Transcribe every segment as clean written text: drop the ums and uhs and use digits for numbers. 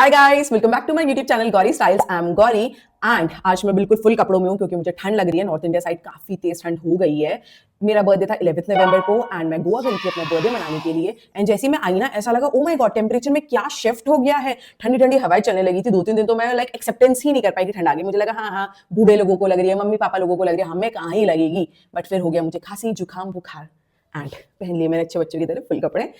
Hi guys, welcome back to my YouTube channel Gauri Styles. I am Gauri and आज मैं बिल्कुल full कपड़ों में हूँ क्योंकि मुझे ठंड लग रही है। नॉर्थ इंडिया साइड काफी तेज ठंड हो गई है। मेरा बर्थडे था 11 नवंबर को एंड मैं गोवा गई थी अपना बर्थडे मनाने के लिए। एंड जैसे ही मैं आई ना, ऐसा लगा ओ माय गॉड, टेम्परेचर में क्या शिफ्ट हो गया है। ठंडी ठंडी हवाएं चलने लगी थी। 2-3 दिन तो मैं लाइक एक्सेप्टेंस ही नहीं कर पाई कि ठंड आ गई। मुझे लगा हाँ हाँ, बूढ़े लोगों को लग रही है, मम्मी पापा लोगों को लग रही है, हमें कहाँ ही लगेगी। बट फिर हो गया मुझे खांसी जुकाम बुखार एंड पहन लिए मैंने अच्छे बच्चों की तरह फुल कपड़े।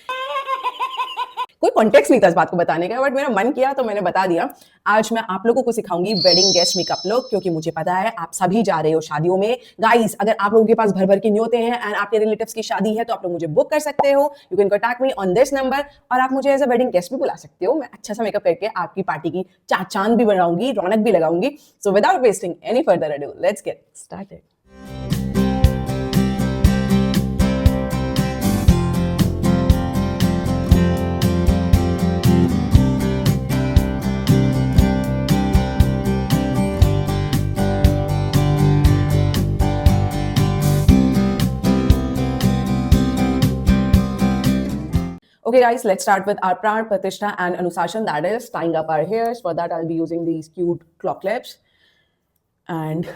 कोई कॉन्टेक्स्ट नहीं था इस बात को बताने का, बट मेरा मन किया तो मैंने बता दिया। आज मैं आप लोगों को सिखाऊंगी वेडिंग गेस्ट मेकअप लुक, क्योंकि मुझे पता है आप सभी जा रहे हो शादियों में। गाइस, अगर आप लोगों के पास भर भर के न्योते हैं एंड आपके रिलेटिव्स की शादी है तो आप लोग मुझे बुक कर सकते हो। You can contact me on this number और आप मुझे एज अ वेडिंग गेस्ट भी बुला सकते हो। मैं अच्छा सा मेकअप करके आपकी पार्टी की चार चांद भी बनाऊंगी, रौनक भी लगाऊंगी। So without wasting any further ado, let's get started. Okay guys, let's start with our Pran, Pratishtha and Anusashan, that is tying up our hairs. For that I'll be using these cute claw clips and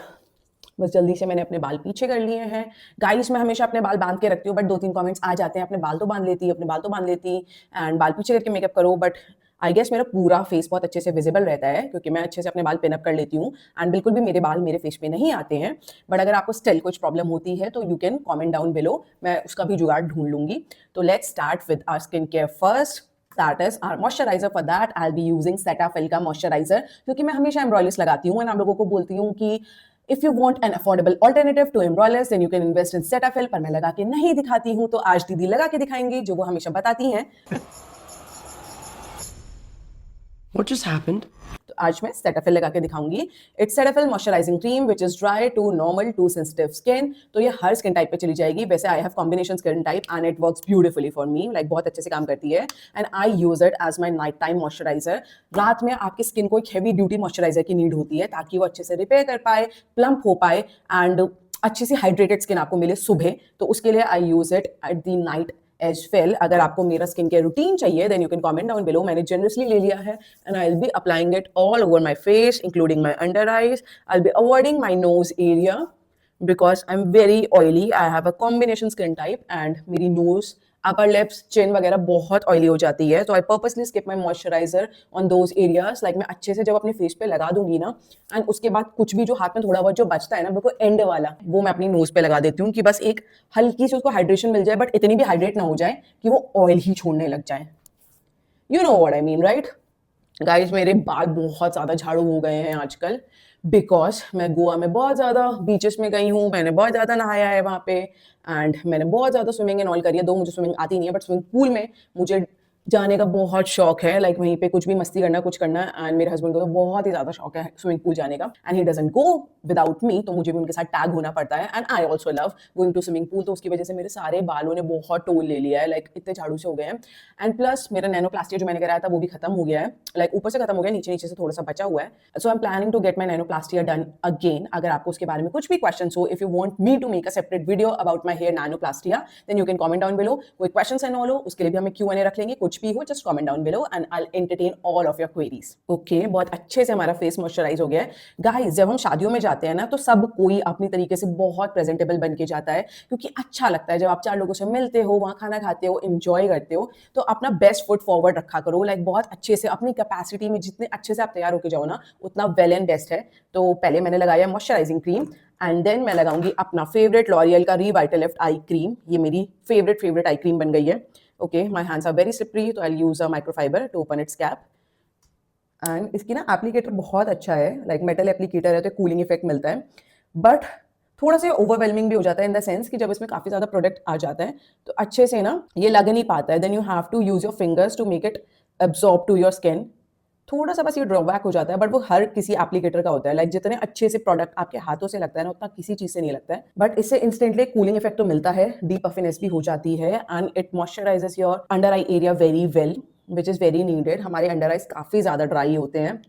बस जल्दी से मैंने अपने बाल पीछे कर लिए हैं। गाइस, मैं हमेशा अपने बाल बांध के रखती हूँ, बट 2-3 कमेंट्स आ जाते हैं अपने बाल तो बांध लेती, अपने बाल तो बांध लेती एंड बाल पीछे करके मेकअप करो। बट आई गेस मेरा पूरा फेस बहुत अच्छे से विजिबल रहता है क्योंकि मैं अच्छे से अपने बाल पिनअप कर लेती हूँ एंड बिल्कुल भी मेरे बाल मेरे फेस पे नहीं आते हैं। बट अगर आपको स्टिल कुछ प्रॉब्लम होती है तो you can comment down below, मैं उसका भी जुगाड़ ढूंढ लूंगी। तो let's start with our skin care first. That is our moisturizer. For that I'll be using Cetaphil का moisturizer, क्योंकि मैं हमेशा एम्ब्रॉयलर्स लगाती हूँ और आप लोगों को बोलती हूँ कि if you want an affordable alternative to embroilers then you can invest in Cetaphil, पर मैं लगा के नहीं दिखाती हूँ तो आज दीदी लगा के दिखाएंगी जो वो हमेशा बताती हैं। What just happened? तो आज मैं Cetaphil लगा के दिखाऊंगी। It's Cetaphil moisturising cream which is dry to normal to sensitive skin. तो ये हर स्किन टाइप पे चली जाएगी। वैसे I have combination skin type and it works beautifully for me, like बहुत अच्छे से काम करती है and I use it as my night time moisturiser. रात में आपकी स्किन को एक हैवी ड्यूटी मॉइस्चराइजर की नीड होती है ताकि वो अच्छे से रिपेयर कर पाए, प्लम्प हो पाए एंड अच्छी सी हाइड्रेटेड स्किन आपको मिले सुबह। तो उसके लिए I use it at the night as well. अगर आपको मेरा स्किन केयर रूटीन चाहिए then you can comment down below. मैंने जनरसली ले लिया है and I will be applying it all over my face including my under eyes. I will be avoiding my nose area because I am very oily. I have a combination skin type and मेरी nose, upper lips, chin वगैरह बहुत oily हो जाती है। तो I purposely skip my moisturiser on those areas. Like मैं अच्छे से जब अपने फेस पे लगा दूंगी ना एंड उसके बाद कुछ भी जो हाथ में थोड़ा बहुत जो बचता है ना, बिल्कुल एंड वाला, वो मैं अपनी नोज पे लगा देती हूँ कि बस एक हल्की सी उसको हाइड्रेशन मिल जाए, बट इतनी भी हाइड्रेट ना हो जाए कि वो ऑयल ही छोड़ने लग जाए। You know what I mean, right? Guys, मेरे बाल बहुत ज़्यादा झाड़ू हो गए हैं आजकल बिकॉज मैं गोवा में बहुत ज़्यादा बीचेस में गई हूँ, मैंने बहुत ज़्यादा नहाया है वहाँ पे एंड मैंने बहुत ज़्यादा स्विमिंग एंड ऑल करी है। दो मुझे स्विमिंग आती नहीं है बट स्विमिंग पूल में मुझे जाने का बहुत शौक है। लाइक वहीं पे कुछ भी मस्ती करना, कुछ करना एंड मेरे हस्बैंड को तो बहुत ही ज़्यादा शौक है स्विमिंग पूल जाने का and he doesn't go without me, तो मुझे भी उनके साथ टैग होना पड़ता है and I also love going to swimming pool. तो उसकी वजह से मेरे सारे बालों ने बहुत टोल ले लिया है, लाइक इतने झाड़ू से हो गए हैं एंड प्लस मेरा नैनोप्लास्टिया जो मैंने कराया था वो भी खत्म हो गया है। लाइक ऊपर से खत्म हो गया, नीचे नीचे से थोड़ा सा बचा हुआ है। So I am planning to get my nanoplastia done again. अगर आपको उसके बारे में कुछ भी क्वेश्चन हो, if you want me to make a separate video about my hair nanoplastia then you can comment down below. कोई क्वेश्चन एंड ऑल हो उसके लिए भी हमें Q&A रख लेंगे, कुछ भी हो just comment down below and I will entertain all of your queries. Okay, बहुत अच्छे से हमारा फेस मॉइस्चराइज हो गया है। गाइस, जब हम शादियों में जाते हैं ना तो सब कोई अपनी तरीके से बहुत प्रेजेंटेबल बन के जाता है क्योंकि अच्छा लगता है जब आप 4 लोगों से मिलते हो, वहाँ खाना खाते हो, एंजॉय करते हो। तो अपना बेस्ट फुट फॉरवर्ड रखा करो, लाइक बहुत अच्छे से अपनी कैपेसिटी में जितने अच्छे से आप तैयार होकर जाओ ना उतना वेल एंड बेस्ट है। तो पहले मैंने लगाया मॉइस्चराइजिंग क्रीम एंड देन मैं लगाऊंगी अपना फेवरेट लॉरियल का रिवाइटलिफ्ट आई क्रीम। ये मेरी फेवरेट आई क्रीम बन गई है। Okay, my hands are very slippery तो I will use a microfibre to open its cap and इसकी ना एप्लीकेटर बहुत अच्छा है, लाइक मेटल एप्लीकेटर है तो कूलिंग इफेक्ट मिलता है। बट थोड़ा सा ओवरवेलमिंग भी हो जाता है इन द सेंस कि जब इसमें काफ़ी ज़्यादा प्रोडक्ट आ जाता है तो अच्छे से ना ये लग नहीं पाता है। Then you have to use your fingers to make it absorb to your skin. थोड़ा सा बस ये ड्रॉबैक हो जाता है बट वो हर किसी एप्लीकेटर का होता है। लाइक जितने अच्छे से प्रोडक्ट आपके हाथों से लगता है ना उतना किसी चीज़ से नहीं लगता है। बट इससे इंस्टेंटली कूलिंग इफेक्ट तो मिलता है, डीप पफिनेस भी हो जाती है and it moisturises your under eye area very well which is very needed. हमारे अंडर आइज काफ़ी ज़्यादा ड्राई होते हैं,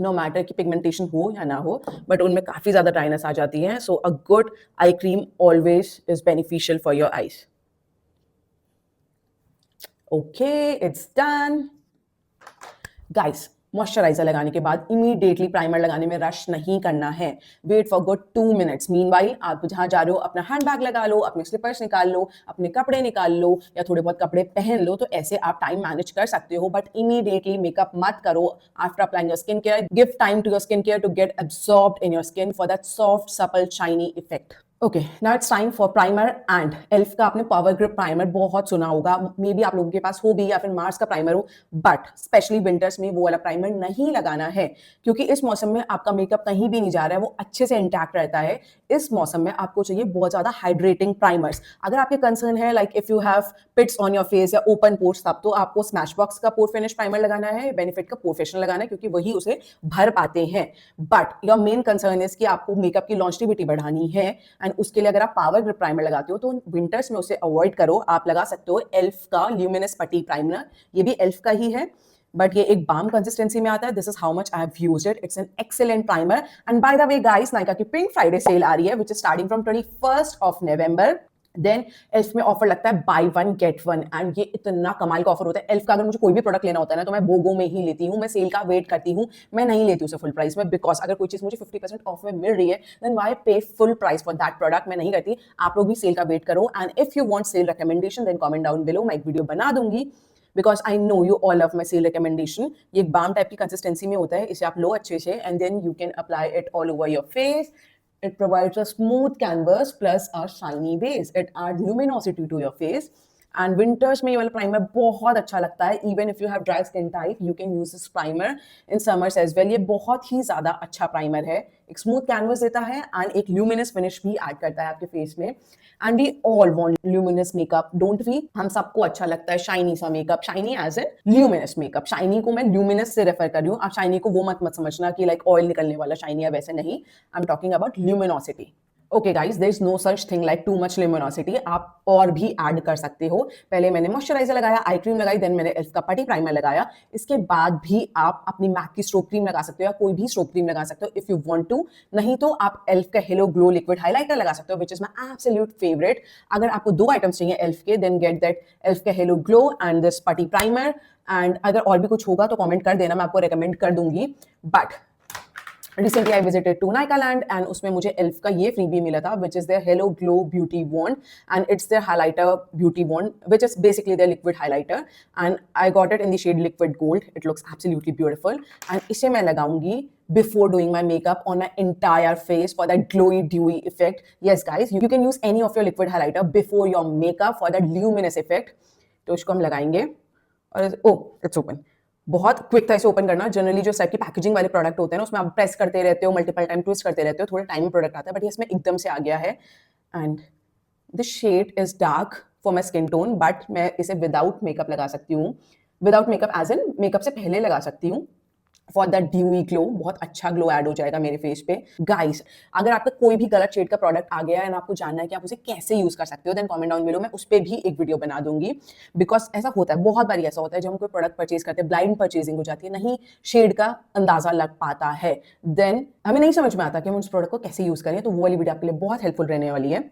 नो मैटर कि पिगमेंटेशन हो या ना हो, बट उनमें काफ़ी ज़्यादा ड्राइनेस आ जाती है। So a good eye cream always is beneficial for your eyes. Okay, it's done. Guys, moisturiser लगाने के बाद इमीडिएटली प्राइमर लगाने में रश नहीं करना है। Wait for good 2 minutes. Meanwhile आप जहां जा रहे हो अपना हैंड बैग लगा लो, अपने स्लीपर्स निकाल लो, अपने कपड़े निकाल लो या थोड़े बहुत कपड़े पहन लो, तो ऐसे आप टाइम मैनेज कर सकते हो। बट इमीडिएटली मेकअप मत करो after applying your skin care. Give time to your skin care to get absorbed in your skin for that soft supple shiny effect. Okay, now it's time for primer. And Elf का आपने power grip primer बहुत सुना होगा, may be आप लोगों के पास हो भी या फिर मार्स का प्राइमर हो, बट स्पेशली विंटर्स में वो वाला प्राइमर नहीं लगाना है क्योंकि इस मौसम में आपका मेकअप कहीं भी नहीं जा रहा है, वो अच्छे से इंटैक्ट रहता है। इस मौसम में आपको चाहिए बहुत ज्यादा हाइड्रेटिंग प्राइमर्स। अगर आपके कंसर्न है like if you have pits on your face या ओपन पोर्स, तब तो आपको स्मैशबॉक्स का पोर फिनिश प्राइमर लगाना है, बेनिफिट का प्रोफेशनल लगाना है क्योंकि वही उसे भर पाते हैं। But your main concern is कि आपको मेकअप की लॉन्जिविटी बढ़ानी है एंड उसके लिए अगर आप पावर ग्रिप प्राइमर लगाते हो तो विंटर्स में उसे अवॉइड करो। आप लगा सकते हो एल्फ का ल्यूमिनस पटी प्राइमर, ये भी एल्फ का ही है बट ये एक बाम कंसिस्टेंसी में आता है। This is how much I have used it. It's an excellent primer. And by the way guys, Nykaa की पिंक फ्राइडे सेल आ रही है which is starting from 21st of November। Then Elf में offer लगता है buy one get one and ये इतना कमाल का ऑफर होता है। एल्फ का अगर मुझे कोई भी प्रोडक्ट लेना होता है ना तो मैं बोगो में ही लेती हूँ, मैं सेल का वेट करती हूँ, मैं नहीं लेती उसे फुल प्राइस में बिकॉज अगर कोई चीज मुझे 50% ऑफ में मिल रही है देन व्हाई पे full price for that product. मैं नहीं करती। आप लोग भी सेल का वेट करो and if you want sale recommendation then comment down below, मैं एक वीडियो बना दूंगी because I know you all love my sale recommendation. ये एक बाम टाइप की कंसिस्टेंसी में होता है, इसे आप लो अच्छे से and then you can apply it all over your face. It provides a smooth canvas plus a shiny base. It adds luminosity to your face. And winters में ये वाला प्राइमर बहुत अच्छा लगता है। Even if you have dry skin type, you can use this primer in summers as well. ये बहुत ही ज़्यादा अच्छा प्राइमर है, एक स्मूथ कैनवस देता है एंड एक ल्यूमिनस फिनिश भी ऐड करता है आपके फेस में। And we all want luminous makeup, don't we? हम सबको अच्छा लगता है शाइनी सा makeup, shiny as a luminous makeup. Shiny को मैं ल्यूमिनस से रेफर कर रही हूँ, आप शाइनी को वो मत समझना कि लाइक ऑयल निकलने वाला शाइनी है, वैसे नहीं। I am talking about luminosity. Okay guys, there is no such thing like too much luminosity. आप और भी ऐड कर सकते हो। पहले मैंने मॉइस्चराइजर लगाया, आई क्रीम लगाई, देन मैंने एल्फ का पटी प्राइमर लगाया। इसके बाद भी आप अपनी मैक की स्ट्रोक क्रीम लगा सकते हो या कोई भी स्ट्रोक क्रीम लगा सकते हो इफ यू वांट टू। नहीं तो आप एल्फ का हेलो ग्लो लिक्विड हाइलाइटर लगा सकते हो which is my absolute favourite. अगर आपको 2 आइटम्स चाहिए एल्फ के देन गेट दैट एल्फ का हेलो ग्लो एंड दिस पटी प्राइमर। एंड अगर और भी कुछ होगा तो कमेंट कर देना, मैं आपको रिकमेंड कर दूंगी। But recently I visited to Nykaaland and उसमें मुझे एल्फ का ये फ्रीबी मिला था which is their halo glow beauty wand and it's their highlighter beauty wand which is basically their liquid highlighter and I got it in the shade liquid gold. It looks absolutely beautiful and इसे मैं लगाऊंगी before doing my makeup on my entire face for that glowy dewy effect. Yes guys, you can use any of your liquid highlighter before your makeup for that luminous effect. तो इसको हम लगाएंगे और oh it's open. बहुत quick था इसे open करना। Generally जो सेट की पैकेजिंग वाले प्रोडक्ट होते हैं ना उसमें आप प्रेस करते रहते हो, मल्टीपल टाइम ट्विस्ट करते रहते हो, थोड़ा टाइम में प्रोडक्ट आता है, बट ये इसमें एकदम से आ गया है। And this shade is dark for my skin tone but मैं इसे विदाउट मेकअप लगा सकती हूँ, without makeup as in makeup से पहले लगा सकती हूँ फॉर दैट ड्यूई ग्लो। बहुत अच्छा ग्लो ऐड हो जाएगा मेरे फेस पे। गाइस, अगर आपका कोई भी गलत शेड का प्रोडक्ट आ गया है और आपको जानना है कि आप उसे कैसे यूज कर सकते हो देन कमेंट डाउन बिलो, मैं उस पर भी एक वीडियो बना दूंगी। बिकॉज ऐसा होता है, बहुत बार ऐसा होता है जब हम कोई प्रोडक्ट परचेज करते हैं, ब्लाइंड परचेजिंग हो जाती है, नहीं शेड का अंदाजा लग पाता है, देन हमें नहीं समझ में आता कि हम उस प्रोडक्ट को कैसे यूज करें। तो वो वाली वीडियो आपके लिए बहुत हेल्पफुल रहने वाली है।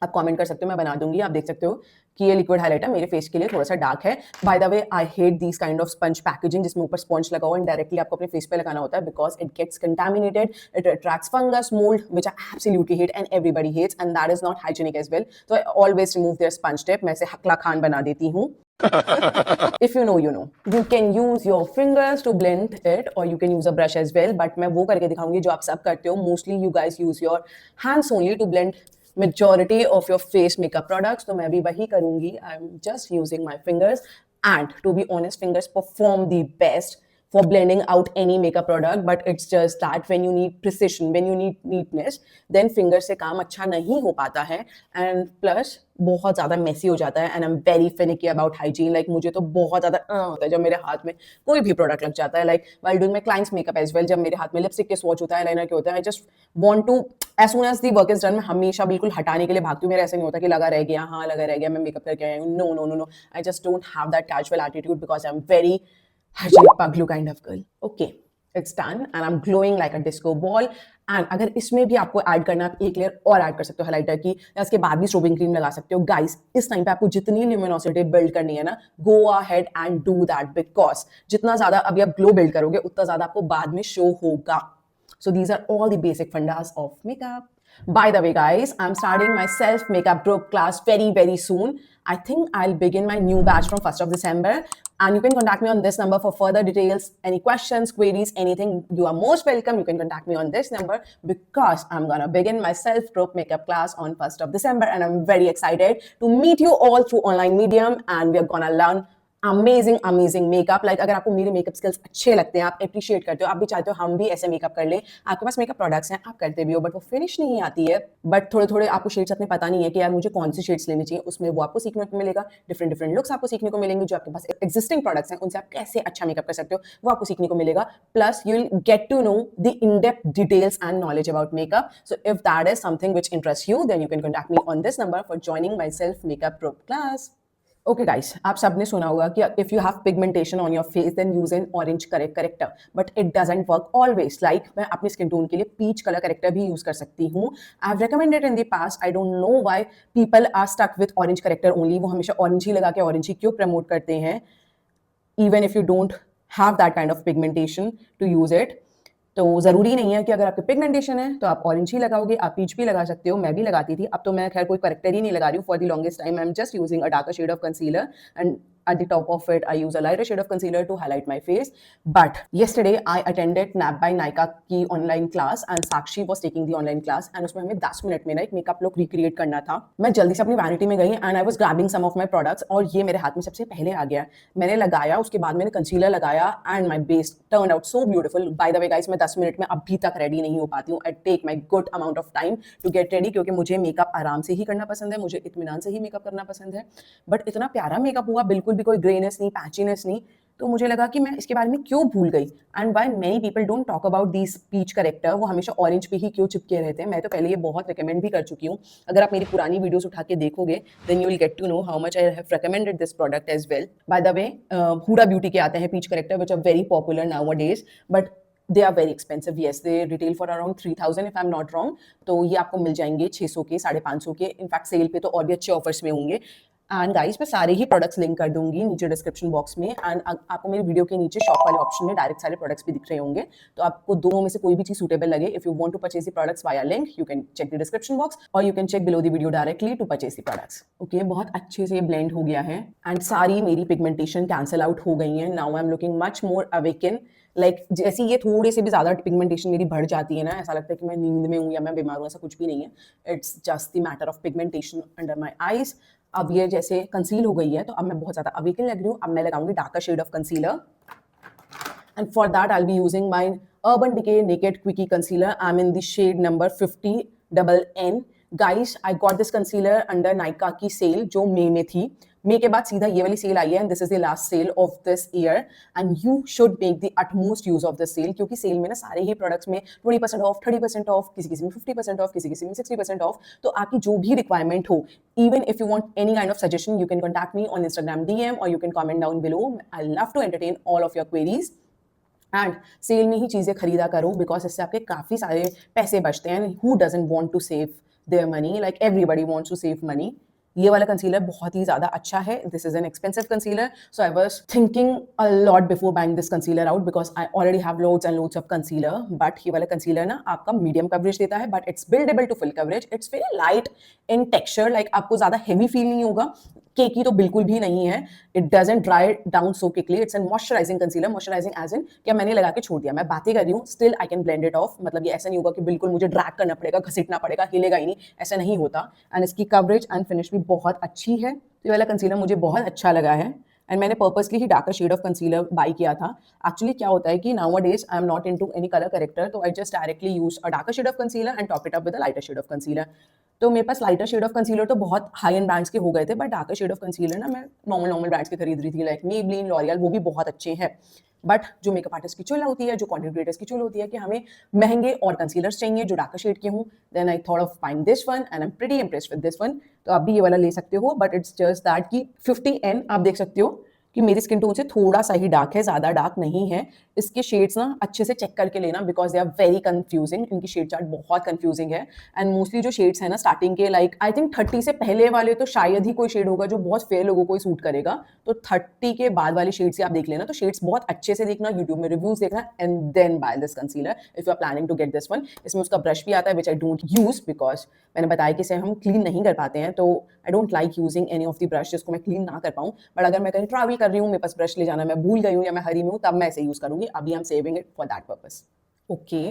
आप कमेंट कर सकते हो, मैं बना दूंगी। आप देख सकते हो कि ये लिक्विड हाइलाइटर मेरे फेस के लिए थोड़ा सा डार्क है। Bye the way, I hate this kind of sponge packaging जिसमें ऊपर स्पंज लगा हुआ एंड डायरेक्टली आपको अपने फेस पे लगाना होता है because it gets contaminated, it attracts fungus, mould which I absolutely hate and everybody hates and that is not hygienic as well. तो I always remove their sponge tip. मैं इसे हकला खान बना देती हूँ। If you know, you know. You can use your fingers to blend it or you can use a brush as well. But मैं वो करके दिखाऊंगी जो आप सब करते हो. Mostly you guys use your hands only to blend majority of your face makeup products. तो मैं भी वही करूंगी. I'm just using my fingers. And to be honest, fingers perform the best for blending out any makeup product, but it's just that when you need precision, when you need neatness, then finger से काम अच्छा नहीं हो पाता है and plus बहुत ज़्यादा messy हो जाता है and I'm very finicky about hygiene. Like मुझे तो बहुत ज़्यादा होता है जब मेरे हाथ में कोई भी प्रोडक्ट लग जाता है, like while doing my client's makeup as well, जब मेरे हाथ में लिपस्टिक के स्वॉच होता है, लाइनर के होता है, I just want to as soon as the work is done, मैं हमेशा बिल्कुल हटाने के लिए भागती हूँ। मेरा ऐसा नहीं होता कि लगा रह गया, हाँ लगा रह गया, मैं मेकअप करके आई हूँ। No, no, no, no. I just don't have that casual attitude because I'm very hygienic puglu kind of girl. Okay, it's done and I'm glowing like a disco ball and अगर इसमें भी आपको add करना, आप एक layer और add कर सकते हो हाइलाइटर की, या इसके बाद भी स्ट्रोबिंग क्रीम लगा सकते हो। गाइस, इस टाइम पे आपको जितनी ल्यूमिनोसिटी बिल्ड करनी है ना, go ahead and do that, because जितना ज्यादा अभी आप ग्लो बिल्ड करोगे उतना ज्यादा आपको बाद में शो होगा। So these are all the basic fundas of makeup. By the way, guys, I'm starting my self makeup group class very soon. I think I'll begin my new batch from 1st of December. And you can contact me on this number for further details. Any questions, queries, anything, you are most welcome. You can contact me on this number because I'm going to begin my self group makeup class on 1st of December. And I'm very excited to meet you all through online medium. And we're going to learn amazing makeup. Like अगर आपको मेरे makeup skills अच्छे लगते हैं, आप appreciate करते हो, आप भी चाहते हो हम भी ऐसे मेकअप कर ले, आपके पास मेकअप प्रोडक्ट्स हैं, आप करते भी हो, बट वो फिनिश नहीं आती है, बट थोड़े थोड़े आपको शेड्स अपने पता नहीं है कि यार मुझे कौन सी शेड्स लेनी चाहिए, उसमें वो आपको सीखने को मिलेगा। डिफरेंट लुक्स आपको सीखने को मिलेंगे। जो आपके पास एग्जिस्टिंग प्रोडक्ट्स हैं उनसे आप कैसे अच्छा मेकअप कर सकते हो वो आपको सीखने को मिलेगा। Plus you will get to know the in depth details and knowledge about makeup. So if that is something which interest you, then you can contact me on this number for joining my self makeup group class. Okay guys, आप सबने सुना होगा कि if you have pigmentation on your face then use an orange corrector, but it doesn't work always. Like मैं अपनी skin tone के लिए peach colour corrector भी यूज कर सकती हूँ। I have recommended in the past, I don't know why people are stuck with orange corrector only. वो हमेशा ऑरेंज ही लगा के ऑरेंज ही क्यों प्रमोट करते हैं, even if you don't have that kind of pigmentation to use it. तो जरूरी नहीं है कि अगर आपके पिगमेंटेशन है तो आप ऑरेंज ही लगाओगे, आप पीच भी लगा सकते हो। मैं भी लगाती थी, अब तो मैं खैर कोई करेक्टर ही नहीं लगा रही हूँ। For the longest time I am just using a darker shade of concealer and at the top of it I use a lighter shade of concealer to highlight my face. But yesterday I attended Nap by Nykaa की online class and Sakshi was taking the online class and उसमें हमें 10 minute में ना एक makeup look recreate करना था। मैं जल्दी से अपनी वैनिटी में गई and I was grabbing some of my products और ये मेरे हाथ में सबसे पहले आ गया। मैंने लगाया, उसके बाद मैंने कंसीलर लगाया and my base turned out so beautiful. By the way guys, मैं 10 मिनट में अभी तक रेडी नहीं हो पाती हूँ। I take my good amount of time to get ready क्योंकि मुझे मेकअप आराम से ही करना पसंद है, मुझे इत्मीनान से ही मेकअप करना पसंद है। बट इतना प्यारा मेकअप हुआ, बिल्कुल भी कोई ग्रेनेस नहीं, पैचीनेस नहीं। तो मुझे लगा कि मैं इसके बारे में क्यों भूल गई and why many people don't talk about this peach corrector. वो हमेशा ऑरेंज पे ही क्यों चिपके रहते हैं। मैं तो पहले ये बहुत रिकमेंड भी कर चुकी हूँ। अगर आप मेरी पुरानी वीडियोस उठा के देखोगे then you will get to know how much I have recommended this product as well. By the way, Huda Beauty के आते हैं peach corrector which are very popular nowadays, but they are very expensive. Yes, they retail for around 3000 if I am not wrong. तो ये आपको मिल जाएंगे 600 के, 550 के। In fact cell पे तो और भी अच्छे ऑफर्स में होंगे। एंड गाइस, मैं सारे ही प्रोडक्ट्स लिंक कर दूंगी नीचे डिस्क्रिप्शन बॉक्स में। एंड आपको मेरी वीडियो के नीचे शॉप वाले ऑप्शन में डायरेक्ट सारे प्रोडक्ट्स भी दिख रहे होंगे। तो आपको दोनों में से कोई भी चीज सूटेबल लगे, if you want to purchase the products via link, you can check the description box और you can check below the video directly to purchase the products. Okay, बहुत अच्छे से ब्लेंड हो गया है एंड सारी मेरी पिगमेंटेशन कैंसिल आउट हो गई है। Now I am looking much more awaken. Like जैसे ये थोड़ी सी भी ज्यादा पिगमेंटेशन मेरी बढ़ जाती है ना, ऐसा लगता है कि मैं नींद में हूँ या मैं बीमार हूँ, ऐसा कुछ भी नहीं है। It's just the matter of pigmentation under my eyes. अब ये जैसे कंसील हो गई है तो अब मैं बहुत ज्यादा अवेकन लग रही हूँ। अब मैं लगाऊंगी darker shade of concealer and for that I will be using my Urban Decay naked quickie concealer. I am in the shade number 50NN। Guys, I got this concealer under Nykaa की sale जो मई में थी। मई के बाद सीधा ये वाली sale आई है and this is the last sale of this year and you should make the utmost use of this sale, क्योंकि सेल में ना सारे ही प्रोडक्ट्स में 20% ऑफ, 30% ऑफ, किसी में 50% ऑफ, किसी में 60% ऑफ। तो आपकी जो भी रिक्वायरमेंट हो, even if you want any kind of suggestion, you can contact me on Instagram DM or you can comment down below. I love to entertain all of your queries. And sale में ही चीजें खरीदा करो because इससे आपके काफी सारे पैसे बचते हैं। Who doesn't want to save their money, like everybody wants to save money. ये वाला कंसीलर बहुत ही ज्यादा अच्छा है। This is an expensive concealer, so I was thinking a lot before buying this concealer out because I already have loads and loads of concealer. But ये वाला concealer ना आपका मीडियम कवरेज देता है, but it's buildable to full coverage. It's very light in texture, like आपको ज्यादा heavy feel नहीं होगा। केकी तो बिल्कुल भी नहीं है। It doesn't dry down so quickly. It's an moisturising concealer. Moisturising as in क्या मैंने लगा के छोड़ दिया, मैं बातें कर रही हूँ, still I can blend it of. मतलब ये ऐसा नहीं होगा कि बिल्कुल मुझे ड्रैग करना पड़ेगा, घसीटना पड़ेगा, हिलेगा ही नहीं, ऐसा नहीं होता। एंड इसकी कवरेज एंड फिनिश भी बहुत अच्छी है। तो ये वाला कंसीलर मुझे बहुत अच्छा लगा है एंड मैंने पर्पसली ही darker shade of concealer buy किया था। एक्चुअली क्या होता है कि nowadays I am not into any colour corrector, तो I just directly use a darker shade of concealer and top it up with a lighter shade of concealer. तो मेरे पास लाइटर शेड ऑफ कंसीलर तो बहुत high end brands के हो गए थे, but darker shade of concealer ना मैं नॉर्मल ब्रांड्स के खरीद रही थी, लाइक मेबलिन, लॉरियल, वो भी बहुत अच्छे हैं। बट जो मेकअप आर्टिस्ट की चुल होती है, जो कंटेंट क्रिएटर्स की चुल होती है कि हमें महंगे और कंसीलर्स चाहिए जो डार्कर शेड के हों, then I thought of buying this one and I am pretty impressed with this one. तो आप भी ये वाला ले सकते हो, बट इट्स जस्ट दैट कि 50N आप देख सकते हो कि मेरी स्किन टोन से थोड़ा सा ही डार्क है, ज़्यादा डार्क नहीं है। इसके शेड्स ना अच्छे से चेक करके लेना because they are very confusing, इनकी शेड चार्ट बहुत कन्फ्यूजिंग है एंड मोस्टली जो शेड्स हैं ना स्टार्टिंग के लाइक आई थिंक 30 से पहले वाले तो शायद ही कोई शेड होगा जो बहुत फेयर लोगों को ही सूट करेगा। तो 30 के बाद वाली शेड्स ही आप देख लेना। तो शेड्स बहुत अच्छे से देखना, यूट्यूब में रिव्यूज़ देखना and then buy this concealer if you are planning to get this one. इसमें उसका ब्रश भी आता है which I don't use because मैंने बताया कि इसे हम क्लीन नहीं कर पाते हैं, तो I don't like using any of the brush जिसको मैं क्लीन ना कर पाऊँ। बट अगर मैं कहीं ट्रैवल कर रही हूँ, मेरे पास ब्रश ले जाना मैं भूल गई हूँ या मैं हरी में हूँ, तब मैं इसे यूज़ करूँगी। अभी I am saving it for that purpose. Okay,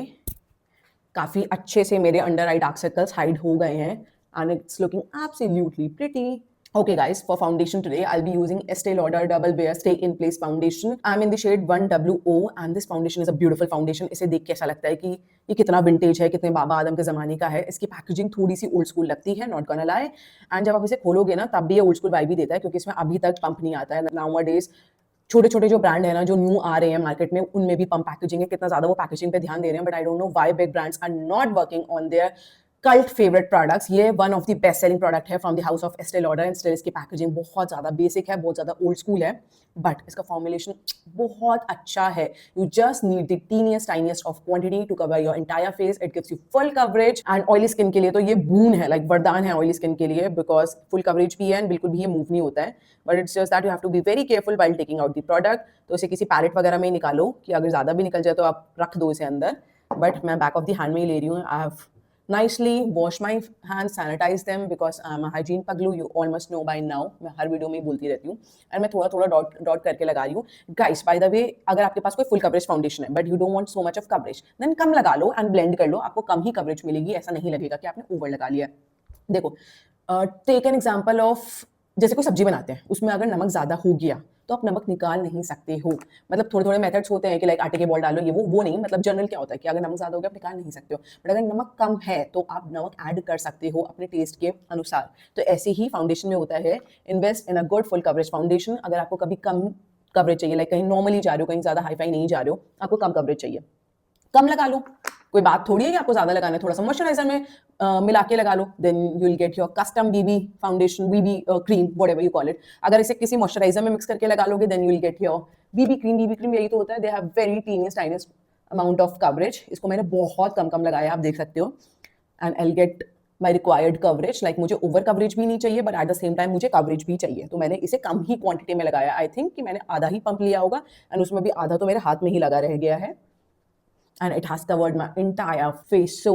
काफ़ी अच्छे से मेरे under eye dark circles hide हो गए हैं and it's looking absolutely pretty. Okay guys, for foundation today, I'll be using Estee Lauder Double Wear Stay in Place Foundation. I'm in the shade 1WO and this foundation is a beautiful foundation. इसे देख के ऐसा लगता है कि ये कितना vintage है, कितने बाबा आदम के ज़माने का है। इसकी पैकेजिंग थोड़ी सी ओल्ड स्कूल लगती है, नॉट गोना लाई। एंड जब आप इसे खोलोगे ना तब भी ये ओल्ड स्कूल वाइब ही देता है क्योंकि इसमें अभी तक पंप नहीं आता है। नाउअडेज छोटे-छोटे जो ब्रांड है ना जो न्यू आ रहे हैं मार्केट में उनमें भी पंप पैकेजिंग है, कितना ज़्यादा वो पैकेजिंग पे ध्यान दे रहे हैं, but I don't know why big brands are not working on their cult favourite products. ये one of the best selling product है from the house of Estee Lauder and still इसकी पैकेजिंग बहुत ज़्यादा बेसिक है, बहुत ज़्यादा old school है, but इसका फॉर्मुलेशन बहुत अच्छा है। You just need the teeniest tiniest of quantity to cover your entire face. It gives you full coverage and oily skin के लिए तो ये बून है, लाइक वरदान है ऑयली स्किन के लिए बिकॉज फुल कवरेज भी है एंड बिल्कुल भी ये मूव नहीं होता है। But it's just that you have to be very careful while taking out the product. तो इसे किसी पैलेट वगैरह में ही निकालो कि अगर ज़्यादा भी निकल जाए तो आप रख दो इसे अंदर, बट मैं बैक ऑफ द हैंड में ही ले रही हूँ। I have nicely wash my hands, sanitize them because I'm a hygiene paglu, you all must know by now। मैं हर वीडियो में ही बोलती रहती हूँ एंड मैं थोड़ा थोड़ा डॉट डॉट करके लगा रही हूँ। गाइस बाय द वे, अगर आपके पास कोई फुल कवरेज फाउंडेशन है but you don't want so much of coverage, then कम लगा लो एंड ब्लेंड कर लो, आपको कम ही कवरेज मिलेगी, ऐसा नहीं लगेगा कि आपने ओवर लगा लिया। देखो, टेक एन एग्जाम्पल ऑफ जैसे कोई सब्जी बनाते हैं उसमें अगर नमक ज़्यादा हो गया तो आप नमक निकाल नहीं सकते हो। मतलब थोड़े थोड़े मेथड्स होते हैं कि लाइक आटे के बॉल डालो, ये वो नहीं, मतलब जनरल क्या होता है कि अगर नमक ज़्यादा हो गया आप निकाल नहीं सकते हो, बट अगर नमक कम है तो आप नमक ऐड कर सकते हो अपने टेस्ट के अनुसार। तो ऐसे ही फाउंडेशन में होता है, invest in a good full coverage foundation. अगर आपको कभी कम कवरेज चाहिए, लाइक कहीं नॉर्मली जा रहे हो, कहीं ज़्यादा हाईफाई नहीं जा रहे हो, आपको कम कवरेज चाहिए, कम लगा लो, कोई बात थोड़ी है कि आपको ज़्यादा लगाना है, थोड़ा सा मॉइस्चराइजर में मिला के लगा लो, then you will get your custom BB foundation, BB cream, whatever you call it. अगर इसे किसी मॉइस्चराइजर में मिक्स करके लगा लोगे then you will get your BB cream. BB cream यही तो होता है, they have very teeniest tiniest amount of coverage. इसको मैंने बहुत कम कम लगाया, आप देख सकते हो, and I will get my required coverage. Like मुझे ओवर कवरेज भी नहीं चाहिए but at the same time मुझे कवरेज भी चाहिए, तो मैंने इसे कम ही क्वांटिटी में लगाया। आई थिंक कि मैंने आधा ही पंप लिया होगा एंड उसमें भी आधा तो मेरे हाथ में ही लगा रह गया है and it has covered my entire face so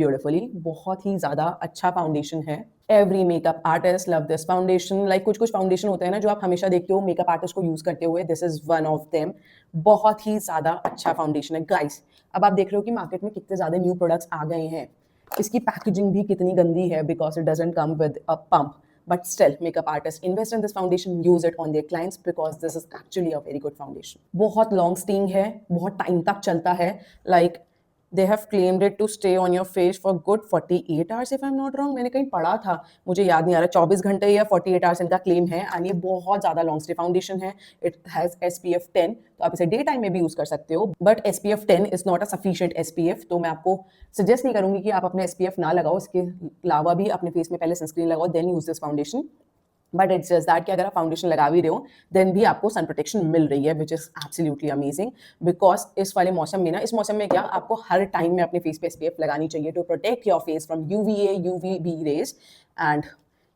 beautifully। बहुत ही ज़्यादा अच्छा फाउंडेशन है। Every makeup artist love this foundation। Like कुछ फाउंडेशन होते हैं ना जो आप हमेशा देखते हो मेकअप आर्टिस्ट को यूज़ करते हुए, this is one of them। बहुत ही ज़्यादा अच्छा फाउंडेशन है गाइस। अब आप देख रहे हो कि मार्केट में कितने ज़्यादा न्यू प्रोडक्ट्स आ गए हैं, इसकी पैकेजिंग भी कितनी गंदी है because it doesn't come with a pump, but still makeup artists invest in this foundation, use it on their clients because this is actually a very good foundation। बहुत long staying है, बहुत time तक चलता है, like they have claimed it to stay on your face for good 48 hours if I'm not wrong। मैंने कहीं पढ़ा था, मुझे याद नहीं आ रहा 24 घंटे या 48 आवर्स इनका क्लेम है एंड ये बहुत ज़्यादा लॉन्ग स्टे फाउंडेशन है। इट हैज़ SPF 10, तो आप इसे डे टाइम में भी यूज़ कर सकते हो, but SPF 10 is not a sufficient SPF। तो मैं आपको सजेस्ट नहीं करूँगी कि आप अपने SPF ना लगाओ, इसके अलावा भी अपने फेस में पहले सनस्क्रीन लगाओ then use this foundation. But it's just that कि अगर आप फाउंडेशन लगा भी रहे हो देन भी आपको सन प्रोटेक्शन मिल रही है which is absolutely amazing because इस वाले मौसम में ना, इस मौसम में क्या आपको हर टाइम में अपने फेस पे SPF लगानी चाहिए to protect your face from UVA UVB rays. And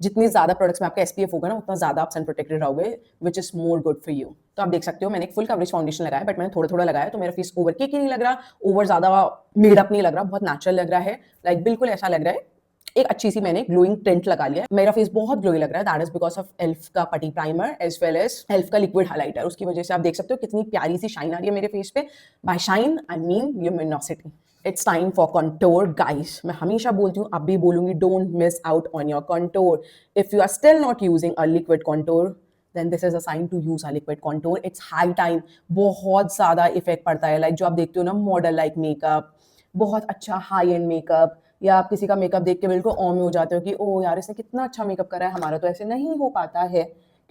जितनी ज़्यादा प्रोडक्ट्स में आपका SPF होगा ना उतना ज़्यादा आप सन प्रोटेक्टेड रहोगे which is more good for you. तो आप देख सकते हो मैंने एक फुल कवरेज फाउंडेशन लगाया बट मैंने थोड़ा थोड़ा लगाया, तो मेरा फेस ओवर केक ही नहीं लग रहा, ओवर ज़्यादा मेडअप नहीं लग रहा, बहुत नेचुरल लग रहा है, लाइक बिल्कुल ऐसा लग रहा है एक अच्छी सी मैंने ग्लोइंग टेंट लगा लिया। मेरा फेस बहुत ग्लोई लग रहा है, that is because of elf का putty primer as well as elf का लिक्विड हाइलाइटर। उसकी वजह से आप देख सकते हो कितनी प्यारी सी शाइन आ रही है मेरे फेस पे। By shine I mean luminosity. It's time for contour guys. मैं हमेशा बोलती हूँ, अब भी बोलूंगी, don't miss out on your contour. If you are still not using a liquid contour then this is a sign to use a liquid contour। it's high time। बहुत ज़्यादा effect पड़ता है, लाइक जो आप देखते हो ना मॉडल लाइक मेकअप, बहुत अच्छा हाई एंड मेकअप, या आप किसी का मेकअप देख के बिल्कुल ऑन में हो जाते हो कि ओह यार इसने कितना अच्छा मेकअप करा है, हमारा तो ऐसे नहीं हो पाता है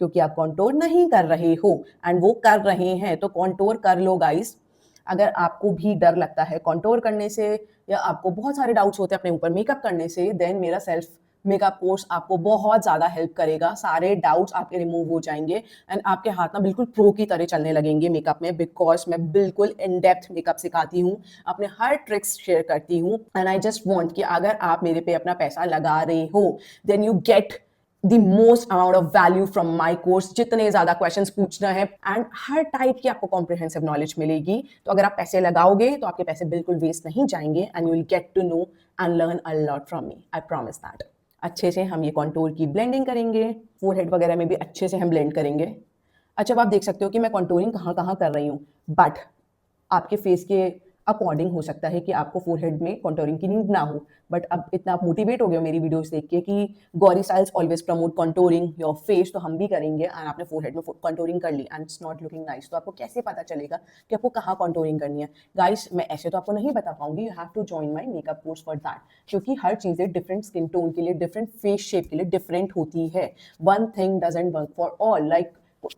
क्योंकि आप कंटोर नहीं कर रहे हो एंड वो कर रहे हैं। तो कंटोर कर लो गाइस। अगर आपको भी डर लगता है कंटोर करने से या आपको बहुत सारे डाउट्स होते हैं अपने ऊपर मेकअप करने से, देन मेरा सेल्फ मेकअप कोर्स आपको बहुत ज़्यादा हेल्प करेगा, सारे डाउट्स आपके रिमूव हो जाएंगे एंड आपके हाथ ना बिल्कुल प्रो की तरह चलने लगेंगे मेकअप में, बिकॉज मैं बिल्कुल इन डेप्थ मेकअप सिखाती हूँ, अपने हर ट्रिक्स शेयर करती हूँ एंड आई जस्ट वॉन्ट कि अगर आप मेरे पे अपना पैसा लगा रहे हो then you get the most amount of value from my course, जितने ज्यादा क्वेश्चंस पूछना है एंड हर टाइप की आपको कॉम्प्रिहेंसिव नॉलेज मिलेगी। तो अगर आप पैसे लगाओगे तो आपके पैसे बिल्कुल वेस्ट नहीं जाएंगे and you will get to know and learn a lot from me, I promise that. अच्छे से हम ये कॉन्टूर की ब्लेंडिंग करेंगे, फोरहेड वगैरह में भी अच्छे से हम ब्लेंड करेंगे। अच्छा, अब आप देख सकते हो कि मैं कॉन्टूरिंग कहाँ कहाँ कर रही हूँ, बट आपके फेस के अकॉर्डिंग हो सकता है कि आपको फोरहेड में कॉन्टूरिंग की नीड ना हो, बट अब इतना आप मोटिवेट हो गए हो मेरी वीडियोस देख के कि Gauri styles always promote contouring your face, तो हम भी करेंगे एंड आपने फोरहेड में कॉन्टूरिंग कर ली and it's not looking nice, तो आपको कैसे पता चलेगा कि आपको कहाँ कॉन्टूरिंग करनी है? गाइस, मैं ऐसे तो आपको नहीं बता पाऊंगी, you have to join my makeup course for that, क्योंकि हर चीज़ें डिफरेंट स्किन टोन के लिए, डिफरेंट फेस शेप के लिए डिफरेंट होती है। One thing doesn't work for all, like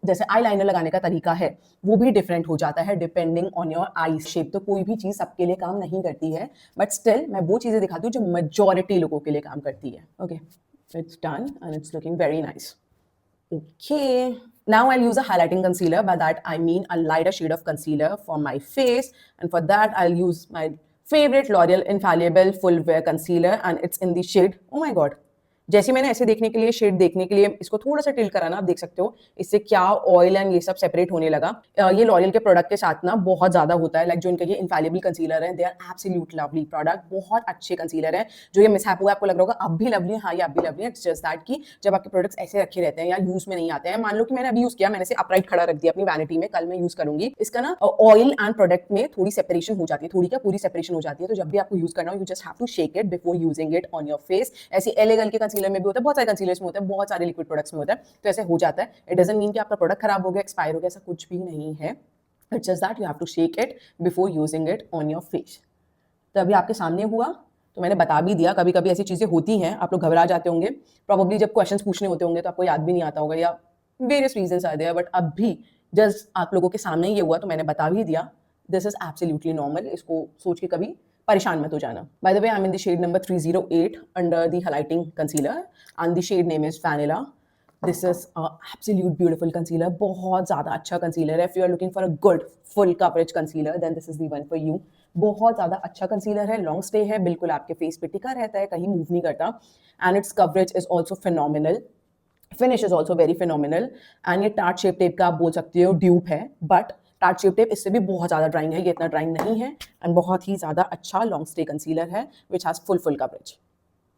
जैसे आई लाइनर लगाने का तरीका है वो भी डिफरेंट हो जाता है depending on your I shape, तो कोई भी चीज़ सबके लिए काम नहीं करती है, बट स्टिल मैं वो चीज़ें दिखाती हूँ जो मेजॉरिटी लोगों के लिए काम करती है। Okay, it's done and it's looking very nice. Okay, now I'll use a highlighting concealer. By that I mean a lighter shade of concealer for my face, and for that I'll use my favorite L'Oreal Infallible Full Wear Concealer, and it's in the shade, oh my god, जैसे मैंने ऐसे देखने के लिए, shade देखने के लिए इसको थोड़ा सा टिल्ट करा ना, आप देख सकते हो इससे क्या ऑयल एंड ये सब सेपरेट होने लगा। ये लॉरियल के प्रोडक्ट के साथ ना बहुत ज्यादा होता है, लाइक जो इनका ये इनफैलिबल कंसीलर है, they are absolute lovely product, बहुत अच्छे कंसीलर है। जो ये मिसहैप हुआ आपको लग रहा होगा अब भी लवली है, हाँ ये अब भी लवली है, इट्स जस्ट दैट कि जब आपके प्रोडक्ट्स ऐसे रखे रहते हैं या यूज में नहीं आते हैं, मान लो कि मैंने अभी यूज किया, मैंने इसे अपराइट खड़ा रख दिया अपनी वैनिटी में, कल मैं यूज करूंगी, इसका ना ऑयल एंड प्रोडक्ट में थोड़ी सेपरेशन हो जाती है, थोड़ी क्या पूरी सेपरेशन हो जाती है, तो जब भी आपको यूज करना हो you just have to shake it before using it on your face. ऐसे एलेगल के कंसीलर में भी होता है, बहुत सारे कंसीलर्स में होता है, बहुत सारे लिक्विड प्रोडक्ट्स में होता है, तो ऐसे हो जाता है। इट डजंट मीन कि आपका प्रोडक्ट खराब हो गया, एक्सपायर हो गया, ऐसा कुछ भी नहीं है, it's just that you have to shake it before using it on your face. तो अभी आपके सामने हुआ तो मैंने बता भी दिया, कभी कभी ऐसी चीज़ें होती हैं, आप लोग घबरा जाते होंगे, प्रॉब्ली जब क्वेश्चंस पूछने होते होंगे तो आपको याद भी नहीं आता होगा या वेरियस रीजंस आते हैं, बट अब भी जस्ट आप लोगों के सामने ये हुआ तो मैंने बता भी दिया, दिस इज एब्सोल्युटली नॉर्मल, इसको सोच के कभी परेशान मत हो जाना। By the way, I am in the shade number 308 under the highlighting concealer and the shade name is vanilla. This is absolute beautiful concealer, बहुत ज़्यादा अच्छा कंसीलर है। If you are looking for a good full coverage concealer then this is the one for you. बहुत ज़्यादा अच्छा concealer है, long stay है, बिल्कुल आपके फेस पे टिका रहता है, कहीं मूव नहीं करता, and it's coverage is also phenomenal, finish is also very phenomenal, and ये टार्ट शेप टेप का आप बोल सकते हो ड्यूप है, बट टार्ट शेप टेप इससे भी बहुत ज़्यादा ड्राइंग है, ये इतना ड्राइंग नहीं है, एंड बहुत ही ज़्यादा अच्छा लॉन्ग स्टे कंसीलर है विच हैज़ फुल कवरेज।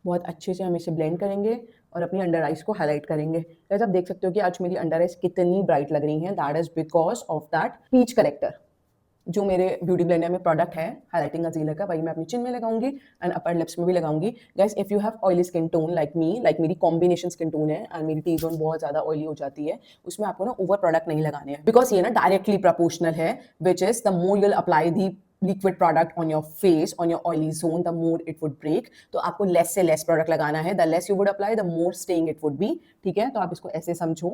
बहुत अच्छे से हम इसे ब्लेंड करेंगे और अपनी अंडर आइज को हाईलाइट करेंगे। गाइस, आप देख सकते हो कि आज मेरी अंडर आइज कितनी ब्राइट लग रही हैं, that is because of that peach character जो मेरे ब्यूटी ब्लेंडर में प्रोडक्ट है हाइलाइटिंग कंसीलर का, वही मैं अपनी चिन में लगाऊंगी एंड अपर लिप्स में भी लगाऊंगी। Guys, if you have oily skin tone like me, like मेरी कॉम्बिनेशन स्किन टोन है एंड मेरी टी जोन बहुत ज़्यादा ऑयली हो जाती है, उसमें आपको ना ओवर प्रोडक्ट नहीं लगाने हैं, बिकॉज ये ना डायरेक्टली प्रोपोर्शनल है, which is the more you'll apply the liquid product on your face, on your oily zone, the more it would break. तो आपको लेस से लेस प्रोडक्ट लगाना है, the less you would apply, the more staying it would be. ठीक है, तो आप इसको ऐसे समझो।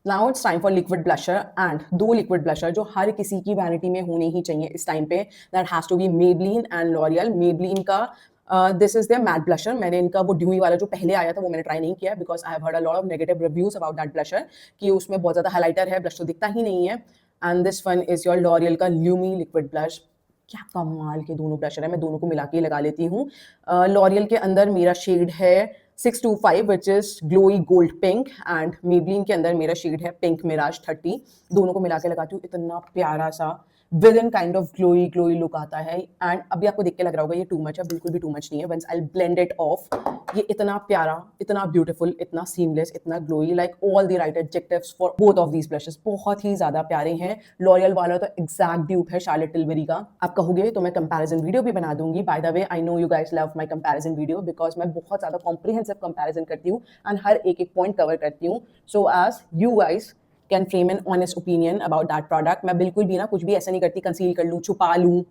Now it's time for liquid blusher, and दो liquid blusher जो हर किसी की वैनिटी में होने ही चाहिए इस टाइम पे, that has to be Maybelline and L'Oreal। Maybelline का this is their matte blusher, मैंने इनका वो ड्यूई वाला जो पहले आया था वो मैंने ट्राई नहीं किया, because I have heard a lot of negative reviews about that blusher कि उसमें बहुत ज़्यादा हाइलाइटर है, ब्लश तो दिखता ही नहीं है। And this one is your L'Oréal का ल्यूमी लिक्विड ब्लश, क्या कमाल के दोनों ब्लशर है, मैं दोनों को मिला के लगा लेती हूँ। लॉरियल के अंदर मेरा शेड है 625 which is glowy gold pink, and Maybelline के अंदर मेरा शेड है पिंक मिराज 30, दोनों को मिला के लगाती हूँ, इतना प्यारा सा with in kind of glowy look आता है। एंड अभी आपको देख के लग रहा होगा ये टू मच है, बिल्कुल भी टू मच नहीं है। Once I blend it off, ये इतना प्यारा, इतना ब्यूटीफुल, इतना सीमलेस, इतना glowy, like all the right adjectives for both of these blushes, बहुत ही ज्यादा प्यारे हैं। लॉरियल वाला तो एग्जैक्ट ड्यूप है शार्लेट टिलबरी का। आप कहोगे तो मैं कंपैरिजन वीडियो भी बना दूंगी। Bye the way, I know you guys love my comparison video, because मैं बहुत ज्यादा कॉम्प्रिहेंसिव कंपैरिजन करती हूँ एंड हर एक पॉइंट कवर करती हूँ, so as you guys can frame an honest opinion about that product. मैं बिल्कुल भी ना कुछ भी ऐसा नहीं करती, कंसील कर लूँ, छुपा लूँ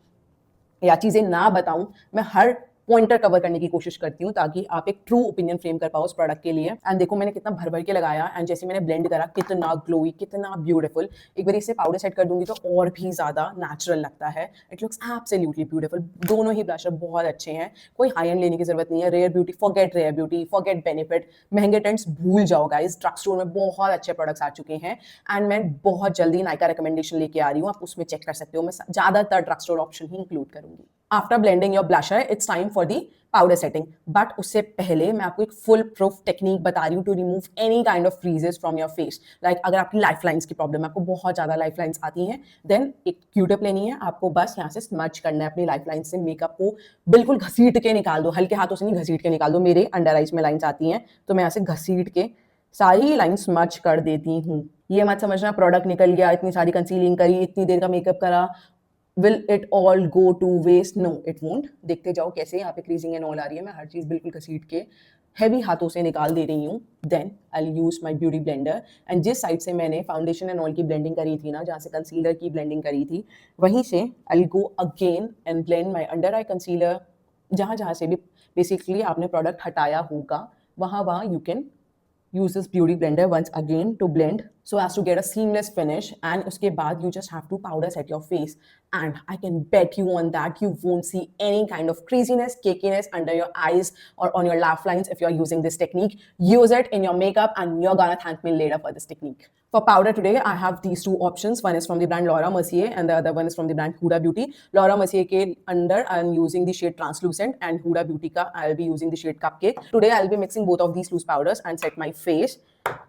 या चीज़ें ना बताऊँ, मैं हर पॉइंटर कवर करने की कोशिश करती हूँ ताकि आप एक ट्रू ओपिनियन फ्रेम कर पाओ उस प्रोडक्ट के लिए। एंड देखो मैंने कितना भर भर के लगाया एंड जैसे मैंने ब्लेंड करा कितना ग्लोई, कितना ब्यूटीफुल। एक बार इसे पाउडर सेट कर दूंगी तो और भी ज़्यादा नेचुरल लगता है। It looks absolutely beautiful. दोनों ही ब्लशर बहुत अच्छे हैं, कोई हाई एंड लेने की जरूरत नहीं है। Rare Beauty forget Rare Beauty, forget Benefit, महंगे टेंट्स भूल जाओ गाइस। ड्रग स्टोर में बहुत अच्छे प्रोडक्ट्स आ चुके हैं एंड मैं बहुत जल्दी नायका रिकमेंडेशन लेके आ रही हूँ, आप उसमें चेक कर सकते हो। मैं ज़्यादातर ड्रग स्टोर ऑप्शन ही इंक्लूड करूंगी। After blending your blusher it's time for the powder setting, but उससे पहले मैं आपको एक फुल प्रूफ टेक्निक बता रही हूँ to remove any kind of frizzes from your face. Like अगर आपकी लाइफ लाइन्स की प्रॉब्लम है, आपको बहुत ज़्यादा लाइफ लाइन्स आती हैं, देन एक क्यूटिप लेनी है आपको, बस यहाँ से स्मच करना है अपनी लाइफ लाइन से। मेकअप को बिल्कुल घसीट के निकाल दो, हल्के हाथों से नहीं, घसीट के निकाल दो। मेरे अंडर आइज में लाइन्स आती हैं तो मैं यहाँ से घसीट के सारी लाइन स्मच कर देती हूँ। ये मत समझना प्रोडक्ट निकल गया, इतनी सारी कंसीलिंग करी, इतनी देर का मेकअप करा, will it all go to waste? No, it won't. देखते जाओ कैसे यहाँ पे क्रीजिंग एंड ऑल आ रही है। मैं हर चीज़ बिल्कुल घसीट के हैवी हाथों से निकाल दे रही हूँ। Then I use my beauty blender and जिस साइड से मैंने फाउंडेशन एंड ऑल की ब्लेंडिंग करी थी ना, जहाँ से कंसीलर की ब्लेंडिंग करी थी, वहीं से I go again and blend my under eye concealer. जहाँ जहाँ से भी बेसिकली आपने प्रोडक्ट हटाया होगा वहाँ you can use this beauty blender once again to blend so as to get a seamless finish, and uske baad you just have to powder set your face and I can bet you on that you won't see any kind of creasiness, cakiness under your eyes or on your laugh lines if you're using this technique. Use it in your makeup and you're gonna thank me later for this technique. For powder today I have these two options. One is from the brand Laura Mercier and the other one is from the brand Huda Beauty. Laura Mercier ke under I'm using the shade Translucent and Huda Beauty ka I'll be using the shade Cupcake. Today I'll be mixing both of these loose powders and set my face.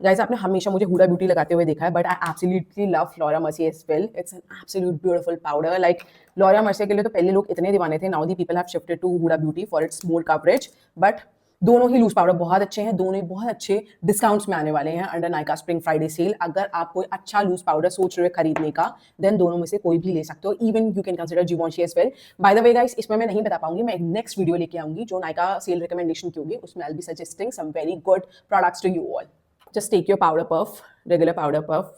Guys, आपने हमेशा मुझे Hooda beauty लगाते हुए देखा है, but I absolutely love Laura Mercier as well. It's an absolute beautiful powder. Like Laura Mercier के लिए तो पहले लोग इतने दीवाने थे, now the people have shifted to Huda Beauty for its more coverage. But दोनों ही लूज पाउडर बहुत अच्छे हैं, दोनों ही बहुत अच्छे डिस्काउंट्स में आने वाले हैं under Nykaa spring Friday sale. अगर आप कोई अच्छा लूज पाउडर सोच रहे हो खरीदने का, देन दोनों में से कोई भी ले सकते हो। Even you can consider Givenchy as well. By the way guys, इसमें मैं नहीं बता पाऊंगी, मैं एक नेक्स्ट वीडियो लेके आऊंगी जो नायका सेल रिकमेंडेशन की होगी, उसमें I will be suggesting some very good products to you all. Just take your powder puff, regular powder puff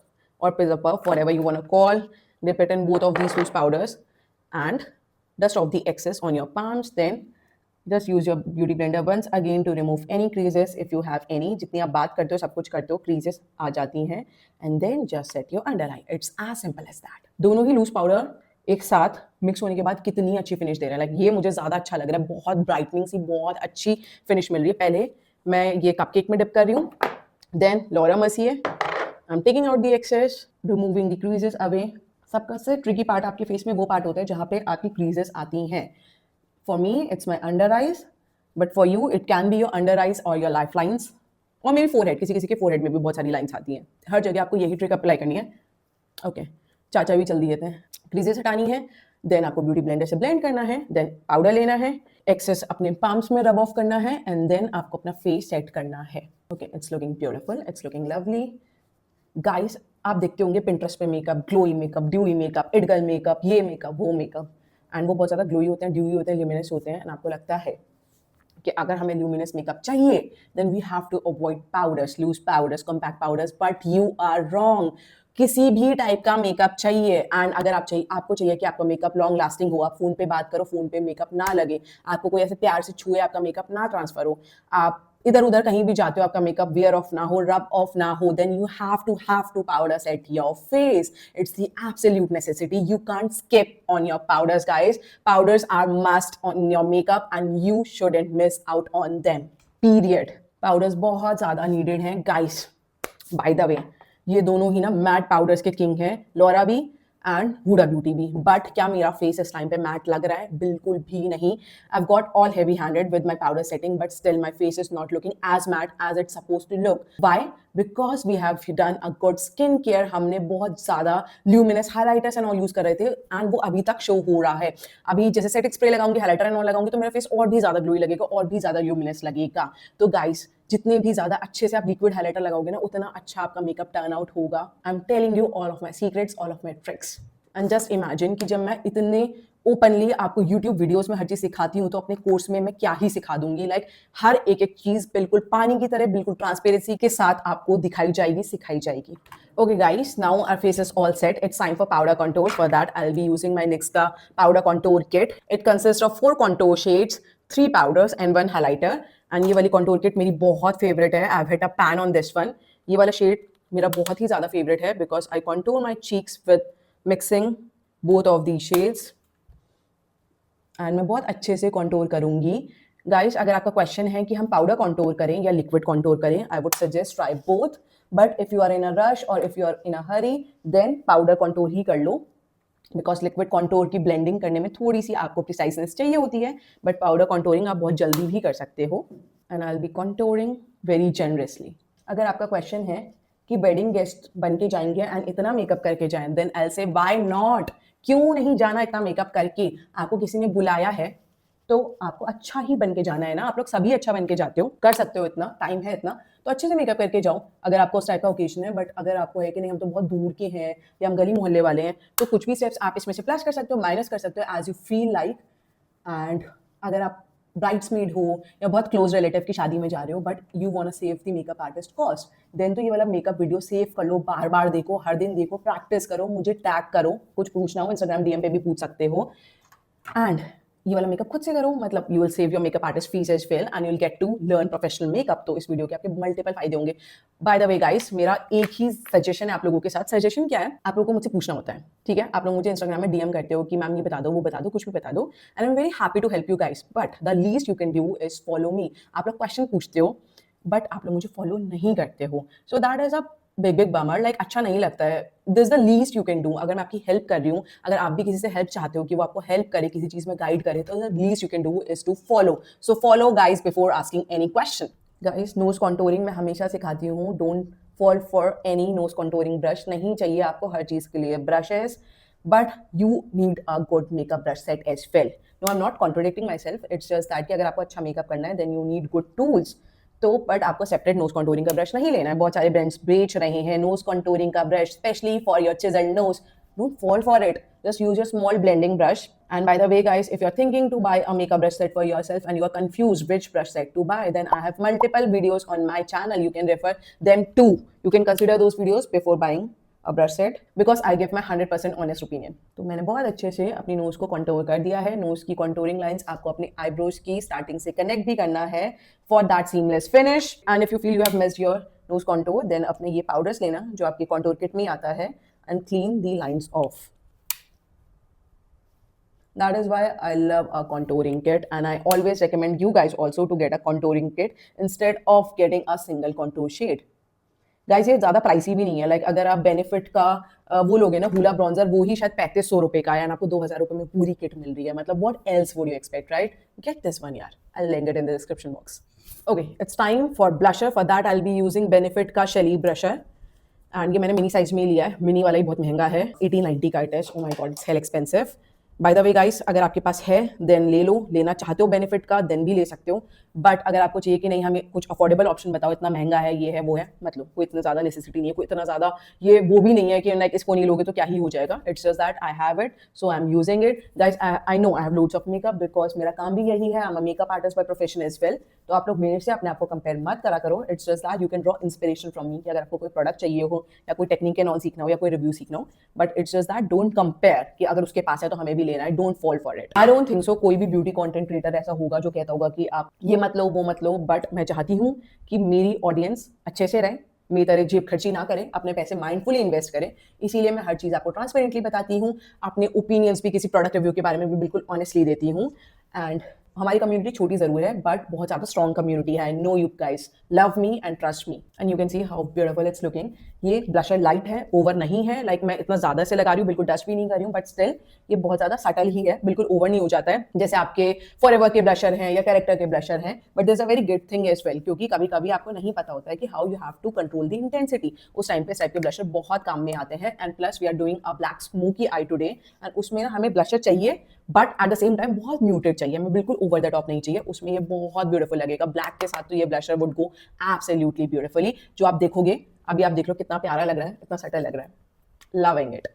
or pizza puff, whatever you want to call, dip it in both of these loose powders and dust off the excess on your palms. Then just use your beauty blender once again to remove any creases if you have any. जितनी आप बात करते हो सब कुछ करते हो, creases आ जाती हैं and then just set your under eye. It's as simple as that. दोनों ही loose powder एक साथ मिक्स होने के बाद कितनी अच्छी फिनिश दे रहा है। लाइक ये मुझे ज़्यादा अच्छा लग रहा है, बहुत ब्राइटनिंग सी, बहुत अच्छी फिनिश मिल रही है। पहले मैं ये कपकेक में डिप कर रही हूँ, then Laura Mercier, I'm taking out the excess, removing the creases away. सबका से ट्रिकी पार्ट आपके फेस में वो पार्ट होता है जहाँ पे आपकी क्रीजेस आती हैं। For me it's my under eyes, but for you it can be your under eyes और योर लाइफ लाइन्स और मेरी फोरहेड। किसी किसी के फोरहेड में भी बहुत सारी लाइन्स आती हैं। हर जगह आपको यही ट्रिक अप्लाई करनी है। ओके, चाचा भी जल्दी देते हैं। क्रीजेस हटानी है, देन आपको ब्यूटी ब्लेंडर से ब्लेंड करना है, देन पाउडर लेना है, एक्सेस अपने पाम्स में रब ऑफ करना है एंड देन आपको अपना फेस सेट करना है। Okay, it's looking beautiful, it's looking lovely. Guys, आप देखते होंगे पिंटरेस्ट पे makeup, glowy makeup, dewy makeup, it girl makeup, ये मेकअप, वो मेकअप, एंड वो बहुत ज़्यादा ग्लोई होते हैं, ड्यूई होते हैं, ल्यूमिनस होते हैं। एंड आपको लगता है कि अगर हमें ल्यूमिनस मेकअप चाहिए then we have to avoid powders, loose powders, compact powders, but you are wrong. किसी भी टाइप का मेकअप चाहिए एंड अगर आपको चाहिए कि आपका मेकअप लॉन्ग लास्टिंग हो, आप फोन पे बात करो, फोन पे मेकअप ना लगे, आपको कोई ऐसे प्यार से छुए, आपका मेकअप ना ट्रांसफर हो, आप इधर उधर कहीं भी जाते हो आपका मेकअप वेयर ऑफ ना हो, रब ऑफ ना हो, then you have to powder set your face. It's the absolute necessity. You can't skip on your powders, guys. Powders are must on your makeup and you shouldn't miss out on them. Period. Powders बहुत ज़्यादा needed हैं, guys. By the way, ये दोनों ही ना mat powders के king हैं, Laura भी and Hooda beauty भी. बट क्या मेरा फेस इस टाइम पे मैट लग रहा है? बिल्कुल भी नहीं. I've got all heavy handed with my powder setting, but still my face is not looking as matte as it's supposed to look. Why? Because we have done a good skin care. हमने बहुत ज़्यादा luminous highlighters and all use कर रहे थे and वो अभी तक show हो रहा है. अभी जैसे सेटिक स्प्रे लगाऊंगी, हाइलाइटर एंड ऑल लगाऊंगी तो मेरा फेस और भी ज़्यादा ग्लोई लगेगा और भी ज़्यादा ल्यूमिनस लगेगा. तो गाइस, जितने भी ज़्यादा अच्छे से आप लिक्विड हाइलाइटर लगाओगे ना, उतना अच्छा आपका मेकअप टर्न आउट होगा. I am telling you all of my secrets, all of my tricks. And just imagine कि जब मैं इतने ओपनली आपको यूट्यूब वीडियोस में हर चीज़ सिखाती हूँ तो अपने कोर्स में मैं क्या ही सिखा दूंगी. लाइक हर एक एक चीज़ बिल्कुल पानी की तरह, बिल्कुल ट्रांसपेरेंसी के साथ आपको दिखाई जाएगी, सिखाई जाएगी. Okay guys, now our face is all set. It's time for powder contour. For that, I'll be using my NYX का powder contour kit. It consists of 4 contour shades, 3 powders and 1 highlighter. And ये वाली contour kit मेरी बहुत favourite है। I have hit a pan on this one. ये वाला shade मेरा बहुत ही ज़्यादा फेवरेट है because I contour my cheeks with mixing both of the shades and मैं बहुत अच्छे से कॉन्टूर करूंगी। गाइस, अगर आपका क्वेश्चन है कि हम पाउडर कॉन्टूर करें या लिक्विड कॉन्टूर करें, I would suggest try both, but if you are in a rush और if you are in a hurry then powder contour ही कर लो बिकॉज लिक्विड कॉन्टूर की ब्लेंडिंग करने में थोड़ी सी आपको प्रिसाइसनेस चाहिए होती है, बट पाउडर कॉन्टूरिंग आप बहुत जल्दी भी कर सकते हो। And I will B contouring very generously. अगर आपका क्वेश्चन है कि वेडिंग गेस्ट बन के जाएंगे एंड इतना मेकअप करके जाएं, देन आई से व्हाई नॉट, क्यों नहीं जाना इतना मेकअप करके। आपको किसी ने बुलाया है तो आपको अच्छा ही बन के जाना है ना। आप लोग सभी अच्छा बन के जाते हो, कर सकते हो, इतना टाइम है इतना तो अच्छे से मेकअप करके जाओ अगर आपको उस टाइप का ओकेजन है। बट अगर आपको है कि नहीं हम तो बहुत दूर के हैं या हम गली मोहल्ले वाले हैं, तो कुछ भी स्टेप्स आप इसमें से प्लस कर सकते हो, माइनस कर सकते हो as you feel like. And अगर आप ब्राइड्समेड हो या बहुत क्लोज रिलेटिव की शादी में जा रहे हो but you want to save the makeup artist cost, then तो ये वाला मेकअप वीडियो सेव कर लो, बार बार देखो, हर दिन देखो, प्रैक्टिस करो, मुझे टैग करो, कुछ पूछना हो इंस्टाग्राम डीएम पे भी पूछ सकते हो। एंड ये वाला मेकअप खुद से करो, मतलब you will save your makeup artist fees as well and you will get to learn professional makeup. तो इस वीडियो के आपके मल्टीपल फायदे होंगे। बाय द वे गाइस, मेरा एक ही सजेशन है आप लोगों के साथ। सजेशन क्या है, आप लोगों को मुझसे पूछना होता है, ठीक है। आप लोग मुझे इंस्टाग्राम में डीएम करते हो कि मैम ये बता दो, वो बता दो, कुछ भी बता दो, and I am very happy to help you guys, but the least you can do is follow me. आप लोग क्वेश्चन पूछते हो बट आप लोग मुझे फॉलो नहीं करते हो, so that is a big bummer. Like अच्छा नहीं लगता है। This the least you can do. अगर मैं आपकी हेल्प कर रही हूँ, अगर आप भी किसी से हेल्प चाहते हो कि वो आपको हेल्प करे, किसी चीज में गाइड करे, तो the least you can do is to follow. So follow guys before asking any question. Guys, nose contouring मैं हमेशा सिखाती हूँ, don't fall for any nose contouring brush. नहीं चाहिए आपको हर चीज के लिए brushes, but you need a good makeup brush set as well. No, I am not contradicting myself, it's just that कि अगर आपको अच्छा मेकअप करना है then you need good tools. तो बट आपको सेपरेट नोज कॉन्टोरिंग का brush नहीं लेना है। बहुत सारे ब्रांड्स बेच रहे हैं नोज कॉन्टोरिंग का brush specially for your chiselled nose. Don't fall for it, just use your small blending brush. And by the way guys, if you're thinking to buy a makeup brush set for yourself and you are confused which brush set to buy, then I have multiple videos on my channel, you can refer them too. You can consider those videos before buying a brush set because I give my 100% honest opinion. तो मैंने बहुत अच्छे से अपनी knows को contour कर दिया है। नोज की कंटूरिंग लाइंस आपको अपने आईब्रोज की स्टार्टिंग से कनेक्ट भी करना है for that seamless finish. And if you feel you have missed your nose contour, then अपने ये पाउडर्स लेना जो आपकी कंटूर किट में आता है and clean the lines of. That is why I love a contouring kit, and I always recommend you guys also to get a contouring kit instead of getting a single contour shade. Guys, ये ज़्यादा pricey भी नहीं है। Like अगर आप benefit का वो लोगे ना हूला ब्रॉन्जर, वो ही शायद 3500 रुपये का है और आपको 2000 रुपये में पूरी किट मिल रही है। मतलब what else would you expect, right? Get this one यार, I will link it in the description box. Okay, it's time for blusher. For that I will be using Benefit का शेली ब्रशर एंड ये मैंने mini size में लिया है। Mini वाला ही बहुत महंगा है, 1890 का it is. Oh my God, it's hello expensive. Bye the way guys, अगर आपके पास है देन ले लो, लेना चाहते हो बेनिफिट का देन भी ले सकते हो। बट अगर आपको चाहिए कि नहीं हमें कुछ अफोर्डेबल ऑप्शन बताओ, इतना महंगा है, ये है वो है, मतलब कोई इतना ज़्यादा नेसेसिटी नहीं है, कोई इतना ज़्यादा ये वो भी नहीं है कि लाइक इसको नहीं लोगे तो क्या ही हो जाएगा। It's just that I have it, so I am using it. Guys, I know I have loads of makeup because मेरा काम भी यही है। I am a makeup artist by profession as well. तो आप लोग मेरे से अपने आप को कंपेयर मत करा करो। It's just that you can draw inspiration from me कि अगर आपको कोई प्रोडक्ट चाहिए हो या कोई टेक्निक एंड ऑल सीखना हो या कोई रिव्यू सीखना हो, but it's just that don't compare कि अगर उसके पास है तो हमें भी लेना है। Don't fall for it. I don't think so कोई भी ब्यूटी कंटेंट क्रिएटर ऐसा होगा जो कहता होगा कि आप ये मत लो वो मत लो, बट मैं चाहती हूँ कि मेरी ऑडियंस अच्छे से रहे, मेरी तरह जेब खर्ची ना करें, अपने पैसे माइंडफुली इन्वेस्ट करें। इसीलिए मैं हर चीज़ आपको ट्रांसपेरेंटली बताती हूँ, अपने ओपिनियंस भी किसी प्रोडक्ट रिव्यू के बारे में भी बिल्कुल ऑनेस्टली देती हूँ। एंड हमारी कम्युनिटी छोटी जरूर है बट बहुत ज़्यादा स्ट्रॉन्ग कम्युनिटी है। आई know you guys love me and trust me and you can see how beautiful it's looking. ये ब्लशर लाइट है, ओवर नहीं है। लाइक मैं इतना ज़्यादा से लगा रही हूँ, बिल्कुल डस्ट भी नहीं कर रही हूँ, बट स्टिल ये बहुत ज़्यादा सटल ही है, बिल्कुल ओवर नहीं हो जाता है जैसे आपके फॉरएवर के ब्लशर हैं या कैरेक्टर के ब्लशर हैं। But this a very good thing as well, क्योंकि कभी कभी आपको नहीं पता होता है कि how you have to control the intensity. उस टाइम पे इस टाइप के ब्लशर बहुत काम में आते हैं। And plus we are doing a black smoky eye today and उसमें ना हमें ब्लशर चाहिए but at the same time बहुत म्यूटेड चाहिए, हमें बिल्कुल ओवर द टॉप नहीं चाहिए। उसमें ये बहुत ब्यूटीफुल लगेगा ब्लैक के साथ, तो ये blusher would go absolutely beautifully. जो आप देखोगे अभी, आप देख लो कितना प्यारा लग रहा है, कितना सटल लग रहा है, loving it.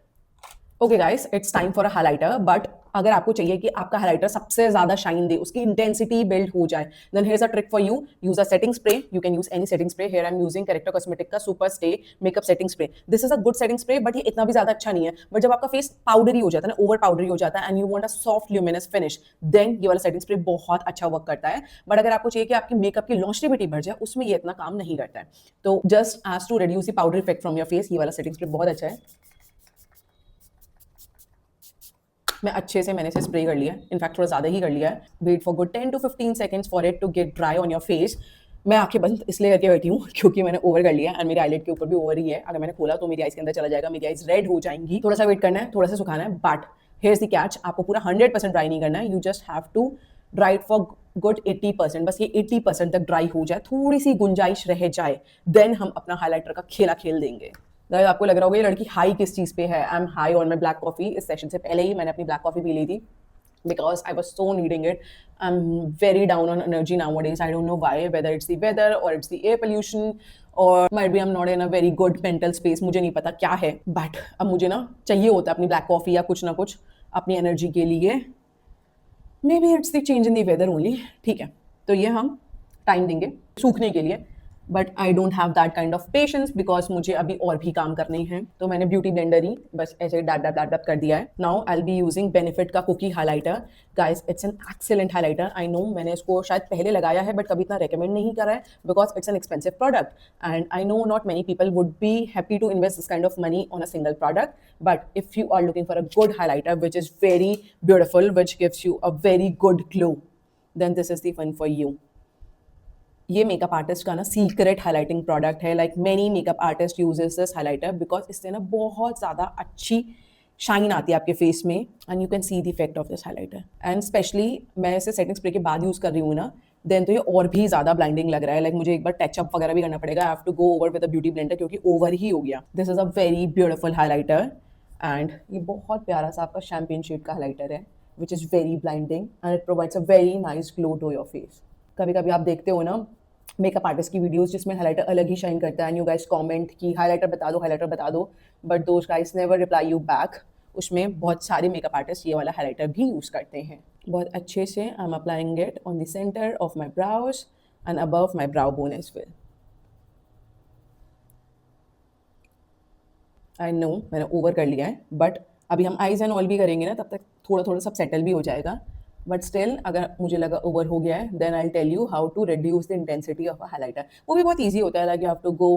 Okay guys, it's time for a highlighter, but अगर आपको चाहिए कि आपका हाइलाइटर सबसे ज्यादा शाइन दे, उसकी इंटेंसिटी बिल्ड हो जाए, then here's a trick for you, use a setting spray. You can use any setting spray. Here I am using Character cosmetic का super stay makeup setting spray. This is a good setting spray, but ये इतना भी ज्यादा अच्छा नहीं है. But जब आपका फेस पाउडरी हो जाता है ना, ओवर पाउडरी हो जाता है, and you want a soft luminous finish, then ये वाला सेटिंग स्प्रे बहुत अच्छा वर्क करता है. बट अगर आपको चाहिए कि आपकी मेकअप की लॉन्जेविटी बढ़ जाए, उसमें ये इतना काम नहीं करता है. तो just as to reduce the powder effect from your face, ये वाला सेटिंग स्प्रे बहुत अच्छा है. मैं अच्छे से मैंने इसे स्प्रे कर लिया है, इनफैक्ट थोड़ा ज़्यादा ही कर लिया है. Wait for good 10 to 15 seconds for it to get dry on your face. मैं आंखें बंद इसलिए करके बैठी हूँ क्योंकि मैंने ओवर कर लिया एंड मेरे आईलिड के ऊपर भी ओवर ही है. अगर मैंने खोला तो मेरी आइज के अंदर चला जाएगा, मेरी आइज रेड हो जाएंगी. थोड़ा सा वेट करना है, थोड़ा सा सुखाना है. बट हियर्स द कैच, आपको पूरा 100% ड्राई नहीं करना है. You just have to dry it for good 80%. बस ये 80% तक ड्राई हो जाए, थोड़ी सी गुंजाइश रह जाए, देन हम अपना हाईलाइटर का खेला खेल देंगे. गाइस आपको लग रहा होगा ये लड़की हाई किस चीज़ पे है. I M high on my black coffee. इस सेशन से पहले ही मैंने अपनी ब्लैक कॉफ़ी पी ली थी because I was so needing it. I'm very down on energy nowadays. I don't know why, whether it's the weather or it's the air pollution or might be I'm not in a very good mental space. मुझे नहीं पता क्या है, but अब मुझे ना चाहिए होता है अपनी ब्लैक कॉफ़ी या कुछ ना कुछ अपनी एनर्जी के लिए. Maybe it's the change in the weather only. ठीक है, तो ये हम टाइम देंगे सूखने के लिए. But I don't have that kind of patience because मुझे अभी और भी काम करने हैं. तो मैंने ब्यूटी ब्लेंडर ही बस ऐसे डैप डैप डैप डैप कर दिया है. Now I be using Benefit का Cookie highlighter. Guys it's an excellent highlighter. I know मैंने इसको शायद पहले लगाया है बट कभी इतना रिकमेंड नहीं करा है because it's an expensive product and I know not many people would be happy to invest this kind of money on a single product. But if you are looking for a good highlighter which is very beautiful, which gives you a very good glow, then this is the one for you. ये makeup artist का ना secret highlighting product है. Like many makeup artist uses this highlighter because इससे ना बहुत ज़्यादा अच्छी shine आती है आपके फेस में and you can see the effect of this highlighter. And specially मैं इसे सेटिंग स्प्रे के बाद यूज़ कर रही हूँ ना, देन तो ये और भी ज़्यादा ब्लाइंडिंग लग रहा है. लाइक मुझे एक बार टचअप वगैरह भी करना पड़ेगा. I have to go over with a beauty blender क्योंकि ओवर ही हो गया. This is a very beautiful highlighter and ये बहुत प्यारा सा आपका शैम्पेन शेड का हाइलाइटर है which is very blinding and it provides a very nice glow to your face. कभी कभी आप देखते हो ना मेकअप आर्टिस्ट की वीडियोस जिसमें हाइलाइटर अलग ही शाइन करता है एंड यू गाइस कमेंट कि हाइलाइटर बता दो but those guys never reply you back. उसमें बहुत सारे मेकअप आर्टिस्ट ये वाला हाइलाइटर भी यूज़ करते हैं. बहुत अच्छे से I am applying it on the centre of my brows and above my brow bone as well. I know मैंने ओवर कर लिया है बट अभी हम आइज एंड ऑल भी करेंगे ना, तब तक थोड़ा थोड़ा सब सेटल भी हो जाएगा. बट स्टिल अगर मुझे लगा ओवर हो गया है then I tell you how to reduce the intensity of a highlighter. वो भी बहुत ईजी होता है. Like you have to go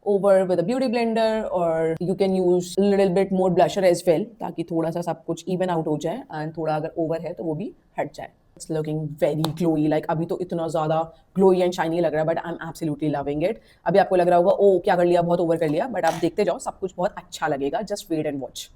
over with a beauty blender और you can use little bit more blusher as well ताकि थोड़ा सा सब कुछ इवन आउट हो जाए एंड थोड़ा अगर ओवर है तो वो भी हट जाए. It's looking very glowy. Like अभी तो इतना ज़्यादा ग्लोई एंड शाइनी लग रहा है but I am absolutely loving it. अभी आपको लग रहा होगा ओ क्या कर लिया, बहुत ओवर कर लिया, बट आप देखते जाओ सब कुछ बहुत अच्छा लगेगा. Just wait and watch.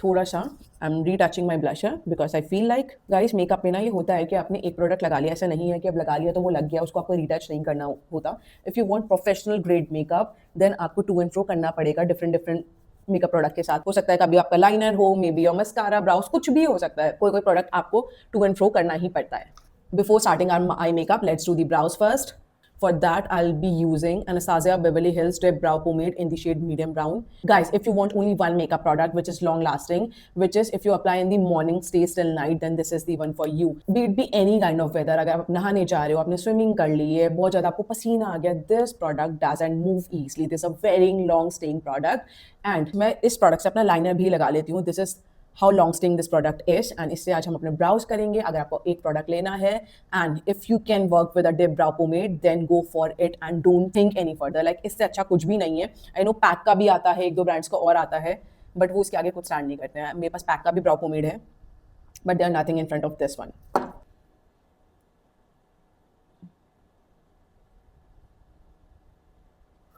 थोड़ा सा I am retouching my blusher because I feel like guys makeup में ना ये होता है कि आपने एक प्रोडक्ट लगा लिया, ऐसा नहीं है कि अब लगा लिया तो वो लग गया, उसको आपको रीटच नहीं करना होता. If you want professional grade makeup then आपको टू एंड फ्रो करना पड़ेगा डिफरेंट डिफरेंट मेकअप प्रोडक्ट के साथ. हो सकता है कभी आपका लाइनर हो, maybe your mascara, brows, कुछ भी हो सकता है. कोई कोई प्रोडक्ट आपको टू एंड फ्रो करना ही पड़ता है. Before starting our eye makeup, let's do the brows first. For that, I'll be using Anastasia Beverly Hills Dip Brow Pomade in the shade medium brown. Guys, if you want only one makeup product which is long lasting, which is if you apply in the morning, stays till night, then this is the one for you. Be it be any kind of weather. अगर आप नहाने जा रहे हो, आपने swimming कर ली है, बहुत ज़्यादा आपको पसीना आ गया, this product doesn't move easily. This is a very long staying product. And मैं इस product से अपना liner भी लगा लेती हूँ. This is how long staying this product is and इससे आज हम अपने ब्राउज करेंगे. अगर आपको एक प्रोडक्ट लेना है and if you can work with a dip brow pomade then go for it and don't think any further. like इससे अच्छा कुछ भी नहीं है. I know पैक का भी आता है, एक दो ब्रांड्स का और आता है बट वो उसके आगे कुछ स्टैंड नहीं करते हैं. मेरे पास पैक का भी ब्राउ पोमेड है but they are nothing in front of this one.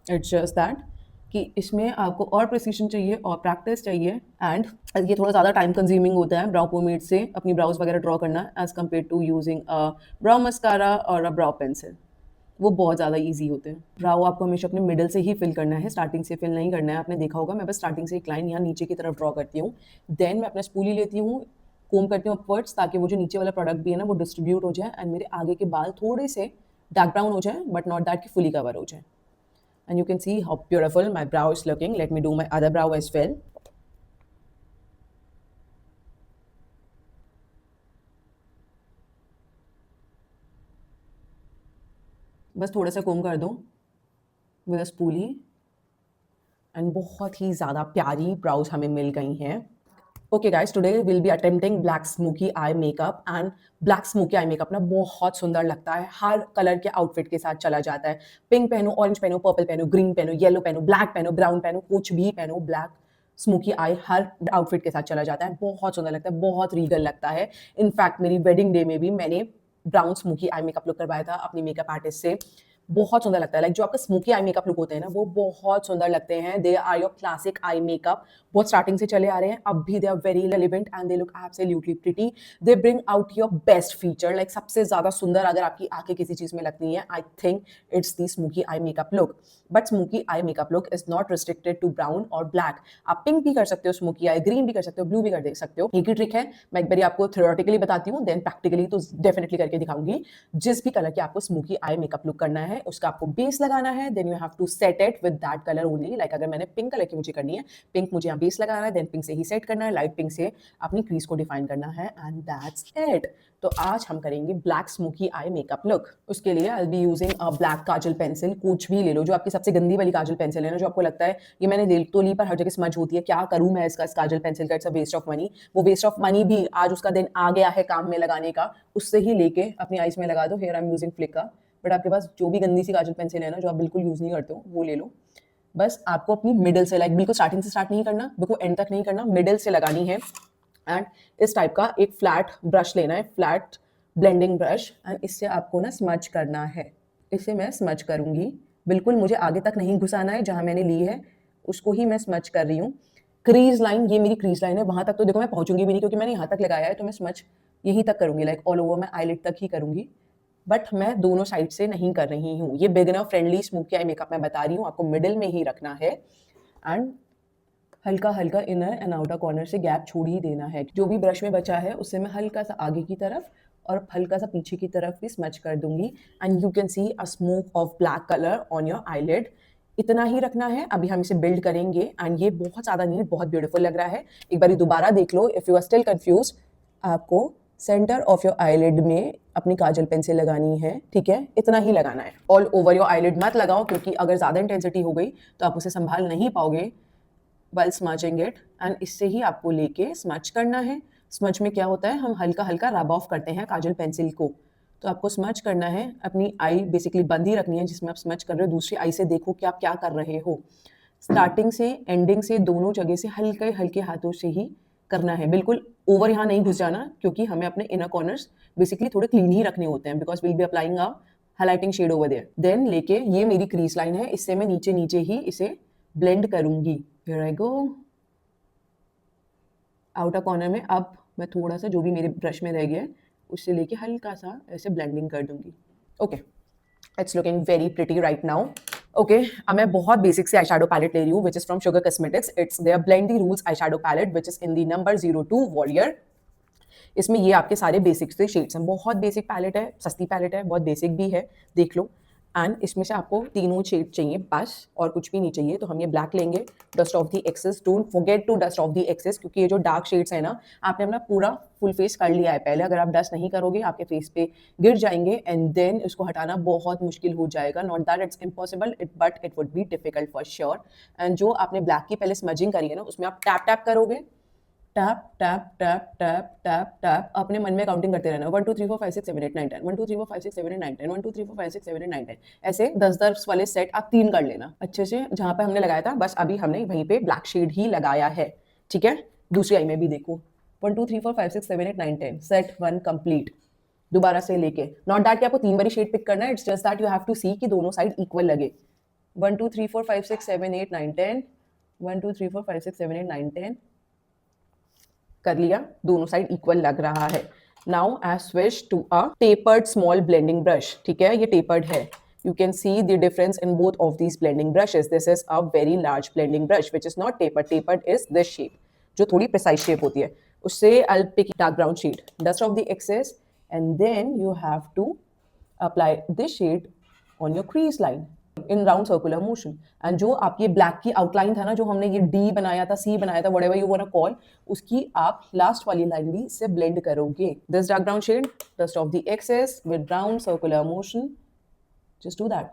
It's just that कि इसमें आपको और प्रिसीशन चाहिए और प्रैक्टिस चाहिए एंड ये थोड़ा ज़्यादा टाइम कंज्यूमिंग होता है ब्राउ पोमेड से अपनी ब्राउज वगैरह ड्रॉ करना as compared to using a brow mascara और अ ब्राउ पेंसिल. वो बहुत ज़्यादा ईजी होते हैं. ब्राउ आपको हमेशा अपने मिडल से ही फिल करना है, स्टार्टिंग से फिल नहीं करना है. आपने देखा होगा मैं बस स्टार्टिंग से एक लाइन यहाँ नीचे की तरफ ड्रॉ करती हूँ, देन मैं अपना स्पूली लेती हूँ, कोम करती हूँ अपवर्ड्स ताकि वो जो नीचे वाला प्रोडक्ट भी है ना वो डिस्ट्रीब्यूट हो जाए एंड मेरे आगे के बाल थोड़े से डार्क ब्राउन हो जाए बट नॉट दैट कि फुली कवर हो जाए. And you can see how beautiful my brow is looking. Let me do my other brow as well. बस थोड़ा सा कोम कर दो विद अ स्पूली एंड बहुत ही ज़्यादा प्यारी ब्राउज हमें मिल गई हैं। Okay guys, today will be attempting black smoky eye makeup and black smoky eye makeup ना बहुत सुंदर लगता है, हर कलर के आउटफिट के साथ चला जाता है। पिंक पहनो, ऑरेंज पहनो, पर्पल पहनो, ग्रीन पहनो, येलो पहनो, ब्लैक पहनो, ब्राउन पहनो, कुछ भी पहनो, ब्लैक स्मोकी आई हर आउटफिट के साथ चला जाता है। बहुत सुंदर लगता है, बहुत रीगल लगता है। इनफैक्ट मेरी वेडिंग डे में भी मैंने brown smoky eye makeup look करवाया था अपनी मेकअप आर्टिस्ट से। बहुत सुंदर लगता है। लाइक जो आपका स्मोकी आई मेकअप लुक होते हैं ना, वो बहुत सुंदर लगते हैं। They are your classic eye makeup, बहुत स्टार्टिंग से चले आ रहे हैं, अब भी they are very relevant and they look absolutely pretty. They bring out your best feature. Like सबसे ज्यादा सुंदर अगर आपकी आंखें किसी चीज में लगती हैं, I think it's the smoky eye makeup look. But smoky eye makeup look is not restricted to brown और ब्लैक। आप पिंक भी कर सकते हो स्मोकी आई, ग्रीन भी कर सकते हो, ब्लू भी कर दे सकते हो। एक ही ट्रिक है, मैं एक बार आपको थ्योरेटिकली बताती हूँ, देन प्रैक्टिकली तो डेफिनेटली करके दिखाऊंगी। जिस भी कलर की आपको स्मोकी आई मेकअप लुक करना है, उसका आपको बेस लगाना है, then you have to set it with that colour only. Like अगर मैंने पिंक कलर की मुझे करनी है, पिंक मुझे यहाँ बेस लगाना है, देन पिंक से ही सेट करना है, लाइट पिंक से अपनी क्रीज को डिफाइन करना है, एंड दैट्स इट। तो आज हम करेंगे black smoky eye makeup look. उसके लिए I be using a black kajal pencil. कुछ भी ले लो, जो आपकी सबसे गंदी वाली काजल पेंसिल है ना, जो आपको लगता है ये मैंने ले तो ली पर हर जगह स्मज होती है, क्या करूं मैं इसका, इस काजल पेंसिल का, it's a waste of money. वो वेस्ट ऑफ मनी भी आज उसका दिन आ गया है काम में लगाने का, उससे ही लेके अपनी आईज में लगा दो। Here I am using Flicka. But आपके पास जो भी गंदी सी काजल पेंसिल है ना, जो आप बिल्कुल यूज नहीं करते हो, वो ले लो। बस आपको अपनी मिडिल से, लाइक बिल्कुल स्टार्टिंग से स्टार्ट नहीं करना, बिल्कुल एंड तक नहीं करना, मिडिल से लगानी है। एंड इस टाइप का एक फ्लैट ब्रश लेना है, फ्लैट ब्लेंडिंग ब्रश, एंड इससे आपको ना स्मच करना है। इसे मैं स्मच करूंगी, बिल्कुल मुझे आगे तक नहीं घुसाना है, जहां मैंने ली है उसको ही मैं स्मच कर रही हूँ। क्रीज लाइन, ये मेरी क्रीज लाइन है, वहां तक तो देखो मैं पहुंचूंगी भी नहीं, क्योंकि मैंने यहाँ तक लगाया है, तो मैं स्मच यहीं तक करूंगी, लाइक ऑल ओवर मैं आईलिड तक ही करूंगी। बट मैं दोनों साइड से नहीं कर रही हूँ। ये beginner friendly smoky eye makeup मैं बता रही हूँ, आपको मिडिल में ही रखना है एंड हल्का हल्का इनर एंड आउटर कॉर्नर से गैप छोड़ ही देना है। जो भी ब्रश में बचा है उससे मैं हल्का सा आगे की तरफ और हल्का सा पीछे की तरफ भी स्मच कर दूंगी, and you can C a smoke of black colour on your eyelid. इतना ही रखना है। अभी हम इसे बिल्ड करेंगे, एंड ये बहुत ज़्यादा नहीं, बहुत ब्यूटीफुल लग रहा है। एक बार दोबारा देख लो, if you are still confuse, आपको सेंटर ऑफ योर आईलिड में अपनी काजल पेंसिल लगानी है, ठीक है, इतना ही लगाना है। ऑल ओवर योर आईलिड मत लगाओ, क्योंकि अगर ज़्यादा इंटेंसिटी हो गई तो आप उसे संभाल नहीं पाओगे while smudging it, एंड इससे ही आपको लेके स्मच करना है। स्मच में क्या होता है, हम हल्का हल्का रब ऑफ करते हैं काजल पेंसिल को, तो आपको स्मच करना है। अपनी आई बेसिकली बंद ही रखनी है जिसमें आप स्मच कर रहे हो, दूसरी आई से देखो कि आप क्या कर रहे हो। स्टार्टिंग से एंडिंग से दोनों जगह से हल्के हल्के हाथों से ही करना है, बिल्कुल ओवर यहाँ नहीं घुस जाना, क्योंकि हमें अपने इनर कॉर्नर्स बेसिकली थोड़े क्लीन ही रखने होते हैं, because will be applying a highlighting shade over there. Then लेके ये मेरी क्रीज लाइन है, इससे मैं नीचे नीचे ही इसे ब्लेंड करूंगी। Here I go. Outer corner में अब मैं थोड़ा सा जो भी मेरे ब्रश में रह गया है उससे लेके हल्का सा ऐसे ब्लेंडिंग कर दूंगी। Okay, it's looking very pretty right now. Okay, अब मैं बहुत बेसिक से आई शेडो पैलेट ले रही हूँ, which is from Sugar Cosmetics. It's their blend the rules eye shadow palette, which is in the number 02 warrior. इसमें ये आपके सारे बेसिक से शेड्स हैं, बहुत बेसिक पैलेट है, सस्ती पैलेट है, बहुत बेसिक भी है, देख लो। एंड इसमें से आपको तीनों शेड चाहिए बस, और कुछ भी नहीं चाहिए। तो हम ये ब्लैक लेंगे, dust off the excess, don't forget to dust off the excess, क्योंकि ये जो डार्क शेड्स है ना, आपने अपना पूरा फुल फेस कर लिया है पहले, अगर आप डस्ट नहीं करोगे आपके फेस पे गिर जाएंगे, एंड देन उसको हटाना बहुत मुश्किल हो जाएगा। Not that it's impossible, but it would be difficult for sure. And जो आपने ब्लैक की पहले स्मजिंग करी है ना, उसमें आप टैप टैप करोगे, tap tap tap tap tap tap, अपने मन में काउंटिंग करते रहना, 1 2 3 4 5 6 7 8 9 10, 1 2 3 4 5 6 7 8 9 10, 1 2 3 4 5 6 7 8 9 10, ऐसे 10 वाले सेट आप 3 कर लेना अच्छे से, जहां पे हमने लगाया था बस अभी हमने वहीं पे ब्लैक शेड ही लगाया है, ठीक है। दूसरी आई में भी देखो, 1 2 3 4 5 6 7 8 9 10, सेट 1 कंप्लीट। दोबारा से लेके, नॉट दैट कि आपको 3 बारी शेड पिक करना है, it's just that you have to see कि दोनों साइड इक्वल लगे। 1 2 3 4 5 6 7 8 9 10, 1 2 3 4 5 6 7 8 9 10 कर लिया, दोनों साइड इक्वल लग रहा है। Now I switch to a tapered small blending brush, ठीक है, ये टेपर्ड है। You can see the difference in both of these blending brushes. This is a very large blending brush, which is not tapered. Tapered is this shape, जो थोड़ी precise shape होती है। उससे I'll pick dark brown shade, dust off the excess, and then you have to apply this shade on your crease line in round circular motion. And जो आपकी black की outline था ना, जो हमने ये D बनाया था, C बनाया था, whatever you wanna call, उसकी आप लास्ट वाली लाइन भी से ब्लेंड करोगे। This dark brown shade, dust off the excess with round circular motion. Just do that.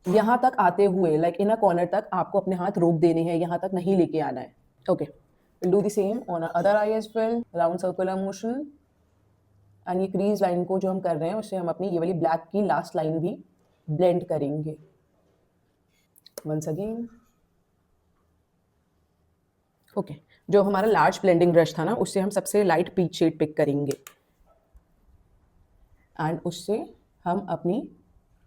यहाँ तक आते हुए लाइक इन अ कॉर्नर तक आपको अपने हाथ रोक देने हैं, यहाँ तक नहीं लेके आना है। Okay, will do the same on other eye as well, round circular motion. And ये क्रीज लाइन को जो हम कर रहे हैं उससे हम अपनी ये वाली ब्लैक की लास्ट लाइन भी ब्लेंड करेंगे। वंस अगेन ओके, जो हमारा लार्ज ब्लेंडिंग ब्रश था ना उससे हम सबसे लाइट पीच शेड पिक करेंगे एंड उससे हम अपनी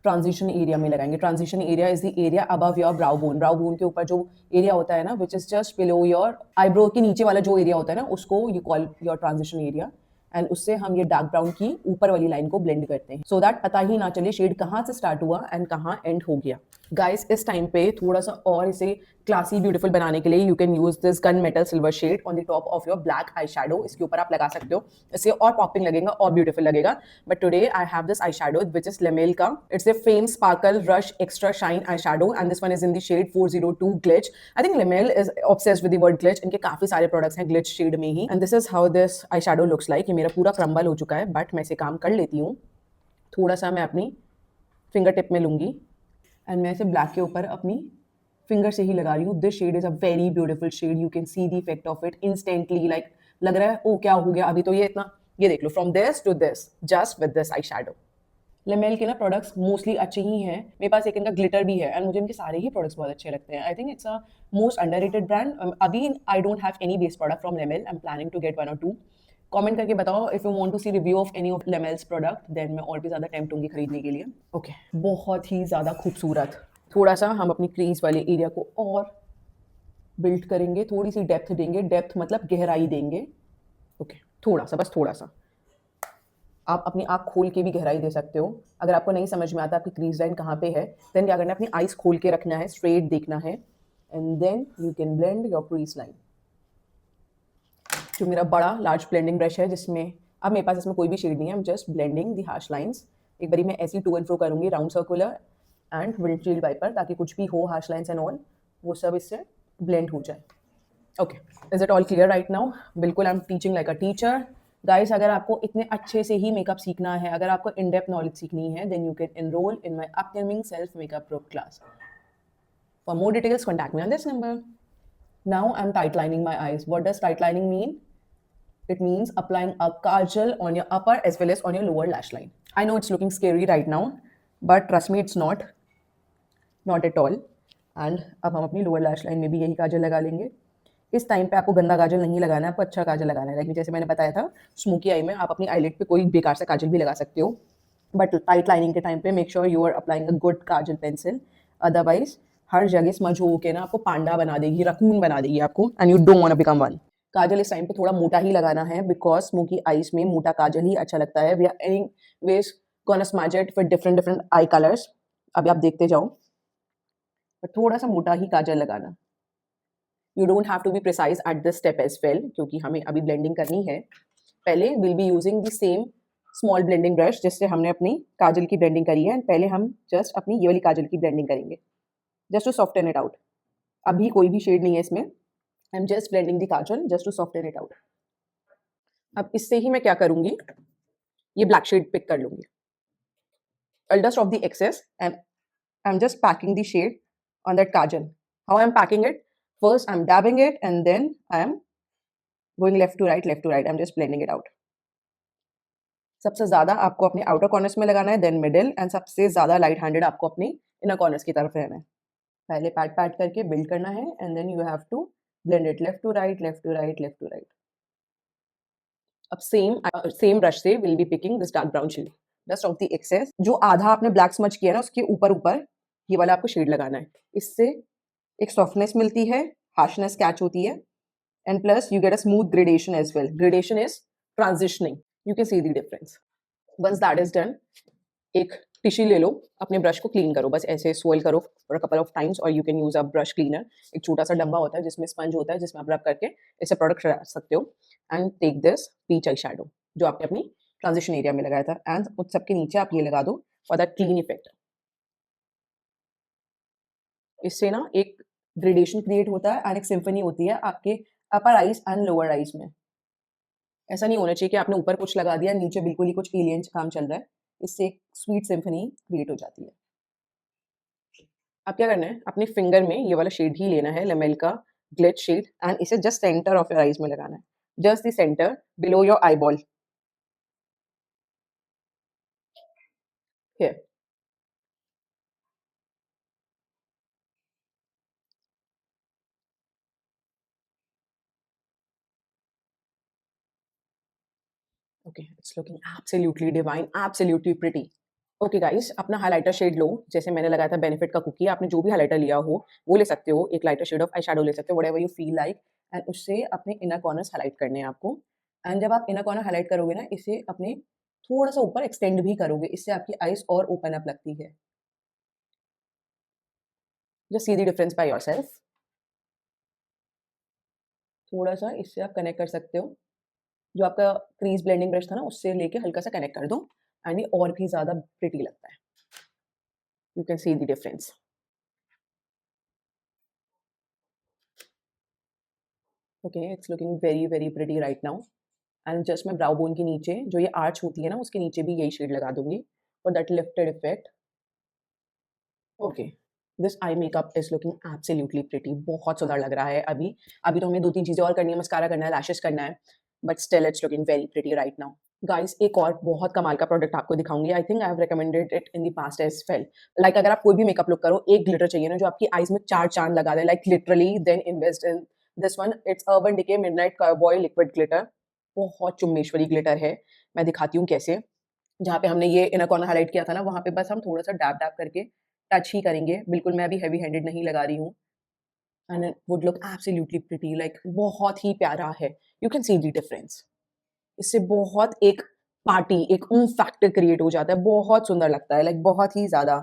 ट्रांजिशन एरिया में लगाएंगे। Transition area is the area above your brow bone. Brow bone के ऊपर जो एरिया होता है ना which is just below your eyebrow के नीचे वाला जो एरिया होता है ना उसको you call your transition area. And उससे हम ये डार्क ब्राउन की ऊपर वाली लाइन को ब्लेंड करते हैं सो दैट पता ही ना चले शेड कहाँ से स्टार्ट हुआ एंड कहाँ एंड हो गया। गाइस इस टाइम पे थोड़ा सा और इसे क्लासी ब्यूटीफुल बनाने के लिए you can use this gun metal silver shade on the top of your black eye shadow. इसके ऊपर आप लगा सकते हो, इससे और पॉपिंग लगेगा और ब्यूटीफुल लगेगा। But today I have this eye shadow which is Lamel का, it's a fame sparkle rush extra shine eye shadow and this one is in the shade 402 glitch. I think Lamel is obsessed with the word glitch. इनके काफी सारे products हैं glitch shade में ही। And this is how this eye shadow looks like. ये मेरा पूरा crumble हो चुका है बट मैं इसे काम कर लेती हूँ। थोड़ा सा मैं अपनी फिंगर टिप में लूंगी एंड मैं इसे ब्लैक के ऊपर अपनी फिंगर से ही लगा रही हूँ। This shade is a very beautiful shade, you can see the effect of it instantly. Like लग रहा है ओ क्या हो गया अभी तो ये इतना, ये देख लो from this to this just with this eye shadow. Lamel के ना प्रोडक्ट्स मोस्टली अच्छे ही हैं। मेरे पास एक इनका ग्लिटर भी है एंड मुझे इनके सारे ही प्रोडक्ट्स बहुत अच्छे लगते हैं। I think it's a most underrated brand. अभी I don't have any base product from Lamel, I am planning to get 1 or 2। Comment करके बताओ if you want to see review of any of Lamel's product, then मैं और भी ज़्यादा tempt होंगी खरीदने के लिए। ओके, बहुत ही ज़्यादा खूबसूरत। थोड़ा सा हम अपनी क्रीज वाले एरिया को और बिल्ड करेंगे, थोड़ी सी डेप्थ देंगे। डेप्थ मतलब गहराई देंगे। ओके, थोड़ा सा, बस थोड़ा सा। आप अपनी आँख खोल के भी गहराई दे सकते हो। अगर आपको नहीं समझ में आता आपकी क्रीज लाइन कहाँ पे है, देन क्या करना है, अपनी आइज खोल के रखना है, स्ट्रेट देखना है and then you can blend your crease line. जो मेरा बड़ा लार्ज ब्लेंडिंग ब्रश है जिसमें अब मेरे पास इसमें कोई भी शेड नहीं है, I am just blending the harsh lines. एक बारी मैं ऐसी टू एंड फ्रो करूँगी round circular and windshield wiper, ताकि कुछ भी हो हार्श लाइन्स एंड ऑल वो सब इससे ब्लेंड हो जाए। Okay, is it all clear right now? बिल्कुल, I am teaching like a teacher. Guys, अगर आपको इतने अच्छे से ही मेकअप सीखना है, अगर आपको इन डेप्थ नॉलेज सीखनी है, then you can enrol in my upcoming self makeup pro class. For more details contact me on this number. Now I'm tightlining my eyes. What does tightlining mean? It means applying a kajal on your upper as well as on your lower lash line. I know it's looking scary right now, but trust me, it's not. Not at all. And अब हम अपनी lower lash line में भी यही काजल लगा लेंगे। इस time पे आपको गंदा काजल नहीं लगाना है, आपको अच्छा काजल लगाना है। लेकिन जैसे मैंने बताया था, स्मोकी आई में आप अपनी आईलिड पे कोई बेकार से काजल भी लगा सकते हो, बट टाइट लाइनिंग के टाइम पे make sure you are applying a good kajal pencil. Otherwise हर जगह स्मज हो के ना आपको पांडा बना देगी, रकून बना देगी आपको, and you don't want to become one. Kajal इस टाइम पे थोड़ा मोटा ही लगाना है बिकॉज स्मोकी आईज में मोटा काजल ही अच्छा लगता है। We are anyways gonna smudge it with different different eye colours. अभी आप देखते जाओ, बट थोड़ा सा मोटा ही काजल लगाना। You don't have to be precise at this step as well, क्योंकि हमें अभी ब्लेंडिंग करनी है। पहले will be using the same small blending brush जिससे हमने अपनी काजल की ब्लेंडिंग करी है, एंड पहले हम जस्ट अपनी ये वाली काजल की ब्लेंडिंग करेंगे just to soften it out. अभी कोई भी शेड नहीं है इसमें, I am just blending the kajal just to soften it out. अब इससे ही मैं क्या करूंगी, ये ब्लैक शेड पिक कर लूंगी। I'll dust off the excess and I'm just packing the shade on that kajal. How I'm packing it? First I'm dabbing it and then I'm going left to right, left to right. I'm just blending it out. सबसे ज्यादा आपको अपने outer corners में लगाना है, then middle, and सबसे ज्यादा light handed आपको अपने इनर कॉर्नर्स की तरफ रहना है। पहले पैट पैट करके बिल्ड करना है and then you have to blend it left to right, left to right, left to right. अब सेम ब्रश से will be picking this dark brown shade, dust off the excess. जो आधा आपने black smudge किया ना उसके ऊपर ऊपर ये वाला आपको शेड लगाना है। इससे एक सॉफ्टनेस मिलती है, हार्शनेस कैच होती है, and plus you get a smooth gradation as well. Gradation is transitioning, you can see the difference. Once that is done, एक टिश्यू ले लो, अपने ब्रश को क्लीन करो, बस ऐसे स्वेल करो for a couple of times, और you can use a brush cleaner. एक छोटा सा डब्बा होता है जिसमें स्पंज होता है, जिसमें आप रब करके इससे प्रोडक्ट लगा सकते हो। And take this peach eye shadow जो आपने अपनी ट्रांजिशन एरिया में लगाया था, एंड उस सबके नीचे आप ये लगा दो फॉर दैट क्लीन इफेक्ट। इससे ना एक ग्रेडेशन क्रिएट होता है एंड एक सिम्फनी होती है आपके अपर आइज एंड लोअर आइज में। ऐसा नहीं होना चाहिए कि आपने ऊपर कुछ लगा दिया, नीचे बिल्कुल ही कुछ एलियन काम चल रहा है। इससे एक स्वीट सिम्फनी क्रिएट हो जाती है। अब क्या करना है, अपने फिंगर में ये वाला शेड ही लेना है, लेमेल का ग्लिच शेड, एंड इसे just centre of your eyes में लगाना है, just the centre below your eyeball here. Okay, it's looking absolutely divine, absolutely pretty. Okay guys, अपना हाइलाइटर शेड लो, जैसे मैंने लगाया था बेनिफिट का कुकी, आपने जो भी हाइलाइटर लिया हो वो ले सकते हो, एक lighter shade of eye shadow ले सकते हो, whatever you feel like, and उससे अपने इनर कॉर्नर्स हाइलाइट करने हैं आपको। एंड जब आप इनर कॉर्नर हाइलाइट करोगे ना, इसे अपने थोड़ा सा ऊपर एक्सटेंड भी करोगे, इससे आपकी आईज और ओपन अप लगती है। Just see the difference by yourself. थोड़ा सा इससे आप कनेक्ट कर सकते हो, जो आपका क्रीज ब्लेंडिंग ब्रश था ना, उससे लेके हल्का सा कनेक्ट कर दो, एंड ये और भी ज्यादा प्रिटी लगता है। You can see the difference. Okay, it's looking very very pretty right now. And just मैं ब्राउ बोन के नीचे जो ये आर्च होती है ना, उसके नीचे भी यही शेड लगा दूंगी for that lifted effect. Okay, this eye makeup is looking absolutely pretty, बहुत सुंदर लग रहा है। अभी अभी तो हमें 2-3 चीजें और करनी है, मस्कारा करना है, लैशेस करना है, but still it's looking very pretty right now. Guys, एक और बहुत कमाल का प्रोडक्ट आपको दिखाऊंगी, I think I have recommended it in the past as well. Like अगर आप कोई भी मेकअप लुक करो, एक ग्लिटर चाहिए ना जो आपकी आईज में 4 चांद लगा दे, like literally, then invest in this one. It's Urban Decay Midnight Cowboy liquid glitter. बहुत चुम्मेश्वरी ग्लिटर है, मैं दिखाती हूँ कैसे। जहाँ पे हमने ये इनर कॉर्नर हाइलाइट किया था ना, वहाँ पे बस हम थोड़ा सा डैब डैब करके टच ही करेंगे, बिल्कुल मैं अभी हेवी हैंडेड नहीं लगा रही हूँ, and it would look absolutely pretty, like बहुत ही प्यारा है। You can see the difference. इससे बहुत एक पार्टी, एक फैक्टर क्रिएट हो जाता है, बहुत सुंदर लगता है, लाइक बहुत ही ज़्यादा।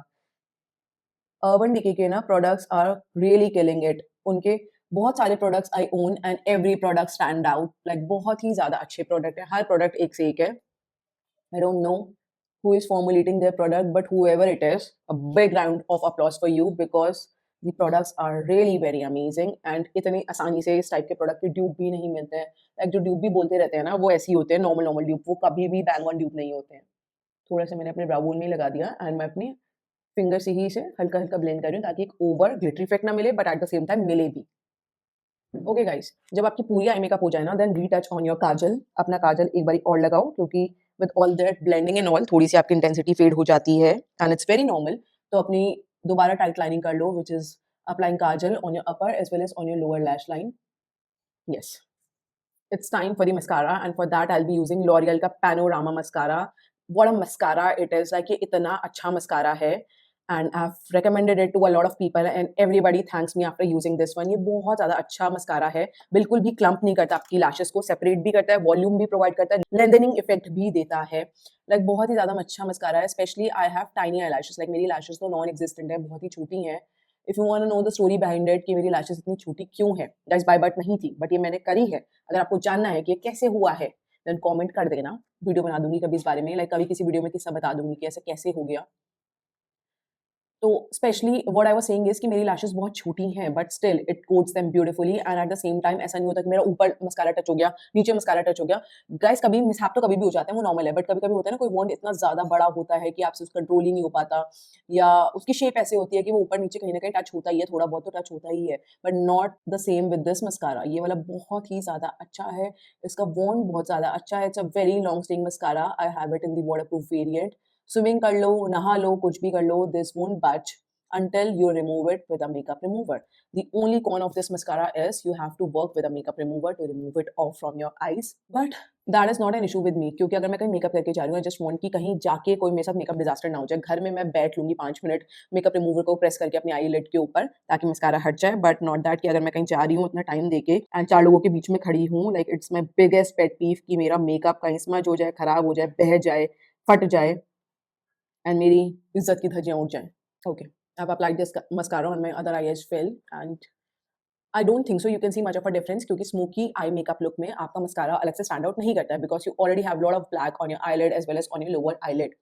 अर्बन डिके के ना products are really killing it. उनके बहुत सारे products I own, and every product stand out, like बहुत ही ज़्यादा अच्छे प्रोडक्ट है, हर प्रोडक्ट एक से एक है। I don't know who is formulating their product, but whoever it is, a big round of applause for you because the products are really very amazing and इतनी आसानी से इस टाइप के प्रोडक्ट के ड्यूप भी नहीं मिलते हैं। लाइक जो ड्यूप भी बोलते रहते हैं ना, वो ऐसे ही होते हैं, नॉर्मल नॉर्मल ड्यूप, वो कभी भी बैंग ऑन ड्यूप नहीं होते हैं। थोड़ा सा मैंने अपने ब्राउ बोन में ही लगा दिया, एंड मैं अपनी फिंगर से ही इसे हल्का हल्का ब्लेंड कर रही हूँ, ताकि एक ओवर ग्लिटरी इफेक्ट ना मिले, but at the same time मिले भी। ओके गाइस, जब आपकी पूरी आई मेकअप हो जाए ना, देन रीटच ऑन योर काजल। अपना काजल एक बारी और लगाओ, क्योंकि with all that blending and all थोड़ी सी आपकी इंटेंसिटी फेड हो जाती है, एंड इट्स वेरी नॉर्मल। तो अपनी दोबारा टाइट लाइनिंग कर लो, which is applying kajal on your upper as well as on your lower lash line. Yes, it's time for the mascara, and for that I'll be using L'Oreal का Panorama mascara. What a mascara it is, like ये इतना अच्छा mascara है, and I've recommended it to a lot of people and everybody thanks me after using this one. ये बहुत ज़्यादा अच्छा mascara है, बिल्कुल भी clump नहीं करता, आपकी lashes को separate भी करता है, volume भी provide करता है, lengthening effect भी देता है, like बहुत ही ज़्यादा अच्छा mascara है। Especially I have tiny eyelashes, like मेरी lashes तो non-existent है, बहुत ही छोटी हैं। If you want to know the story behind it कि मेरी लैशेस इतनी छोटी क्यों है, गाइस बाय बर्थ नहीं थी, बट ये मैंने करी है। अगर आपको जानना है कि ये कैसे हुआ है, देन कमेंट कर देना, वीडियो बना दूंगी कभी इस बारे में, लाइक कभी किसी वीडियो में किस्सा बता दूंगी कि ऐसा कैसे हो गया। तो specially what I was saying is कि मेरी लैशेस बहुत छोटी हैं, but still it quotes them beautifully, and eight the same time ऐसा नहीं होता कि मेरा ऊपर मस्कारा टच हो गया, नीचे मस्कारा टच हो गया। गाइस कभी मिसहैप तो कभी भी हो जाता है, वो नॉर्मल है, बट कभी कभी होता है ना, कोई वॉन्ड इतना ज्यादा बड़ा होता है कि आपसे उसका कंट्रोल ही नहीं हो पाता, या उसकी शेप ऐसे होती है कि वो ऊपर नीचे कहीं ना कहीं टच होता ही है, थोड़ा बहुत तो टच होता ही है, but not the same with this mascara. ये वाला बहुत ही ज्यादा अच्छा है, इसका वॉन्ड बहुत ज्यादा अच्छा है, it's a very long staying mascara. I have it in the water proof variant. Swimming कर लो, नहा लो, कुछ भी कर लो, दिस वोंट बच until you remove it with a makeup remover. The only con of this mascara is you have to work with a makeup remover to remove it off from your eyes. But that is not an issue with me, क्योंकि अगर मैं कहीं makeup करके जा रही हूँ, I just want कि कहीं जाके कोई मेरे साथ मेकअप डिजास्टर ना हो जाए। घर में मैं बैठ लूंगी 5 मिनट मेकअप रिमूवर को प्रेस करके अपनी आई लिड के ऊपर, ताकि मस्कारा हट जाए, बट नॉट दैट कि अगर मैं कहीं जा रही हूँ इतना टाइम देके एंड 4 लोगों के बीच में खड़ी हूँ, लाइक इट्स माई बिगेस्ट पेट पीव कि मेरा मेकअप कहीं स्मज हो जाए, खराब हो जाए, बह जाए, फट जाए, एंड मेरी इज्जत की धज्जियां उड़ जाएं। Okay, I've applied this mascara on my other eye as well, and I don't think so you can see much of a difference, क्योंकि smoky eye makeup look में आपका mascara अलग से stand out नहीं करता है, because you already have lot of black on your eyelid as well as on your lower eyelid.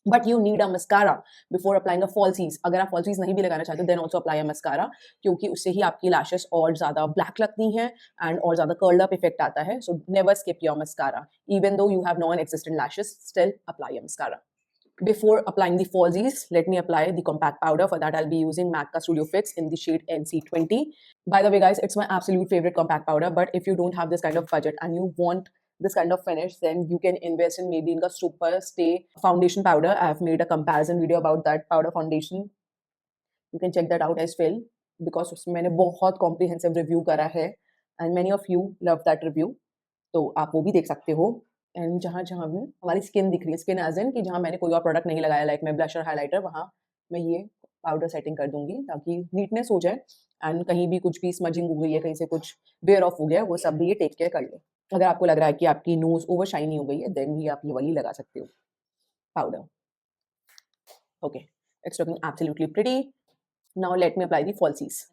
But you need a mascara before applying a falsies. अगर आप falsies नहीं भी लगाना चाहते, then also apply a mascara, क्योंकि उससे ही आपकी lashes और ज़्यादा black लगती हैं and और ज़्यादा curled up effect आता है. So never skip your mascara. Even though you have non-existent lashes, still apply a mascara. Before applying the falsies, let me apply the compact powder. For that, I'll be using MAC का Studio Fix in the shade NC20. By the way, guys, it's my absolute favorite compact powder. But if you don't have this kind of budget and you want this kind of finish, then you can invest in maybe in the Super Stay foundation powder. I've made a comparison video about that powder foundation. You can check that out as well because उसमें मैंने बहुत comprehensive review करा है and many of you love that review. तो आप वो भी देख सकते हो. एंड जहाँ जहाँ भी हमारी स्किन दिख रही है, स्किन एज इन कि जहाँ मैंने कोई और प्रोडक्ट नहीं लगाया, लाइक मैं ब्लशर हाइलाइटर, वहाँ मैं ये पाउडर सेटिंग कर दूंगी ताकि नीटनेस हो जाए एंड कहीं भी कुछ भी स्मजिंग हो गई है, कहीं से कुछ वेयर ऑफ हो गया, वो सब भी ये टेक केयर कर ले. अगर आपको लग रहा है कि आपकी नोज ओवर शाइनी हो गई है, देन भी आप ये वाली लगा सकते हो powder. Okay, it's looking absolutely pretty. Now let me apply the falsies.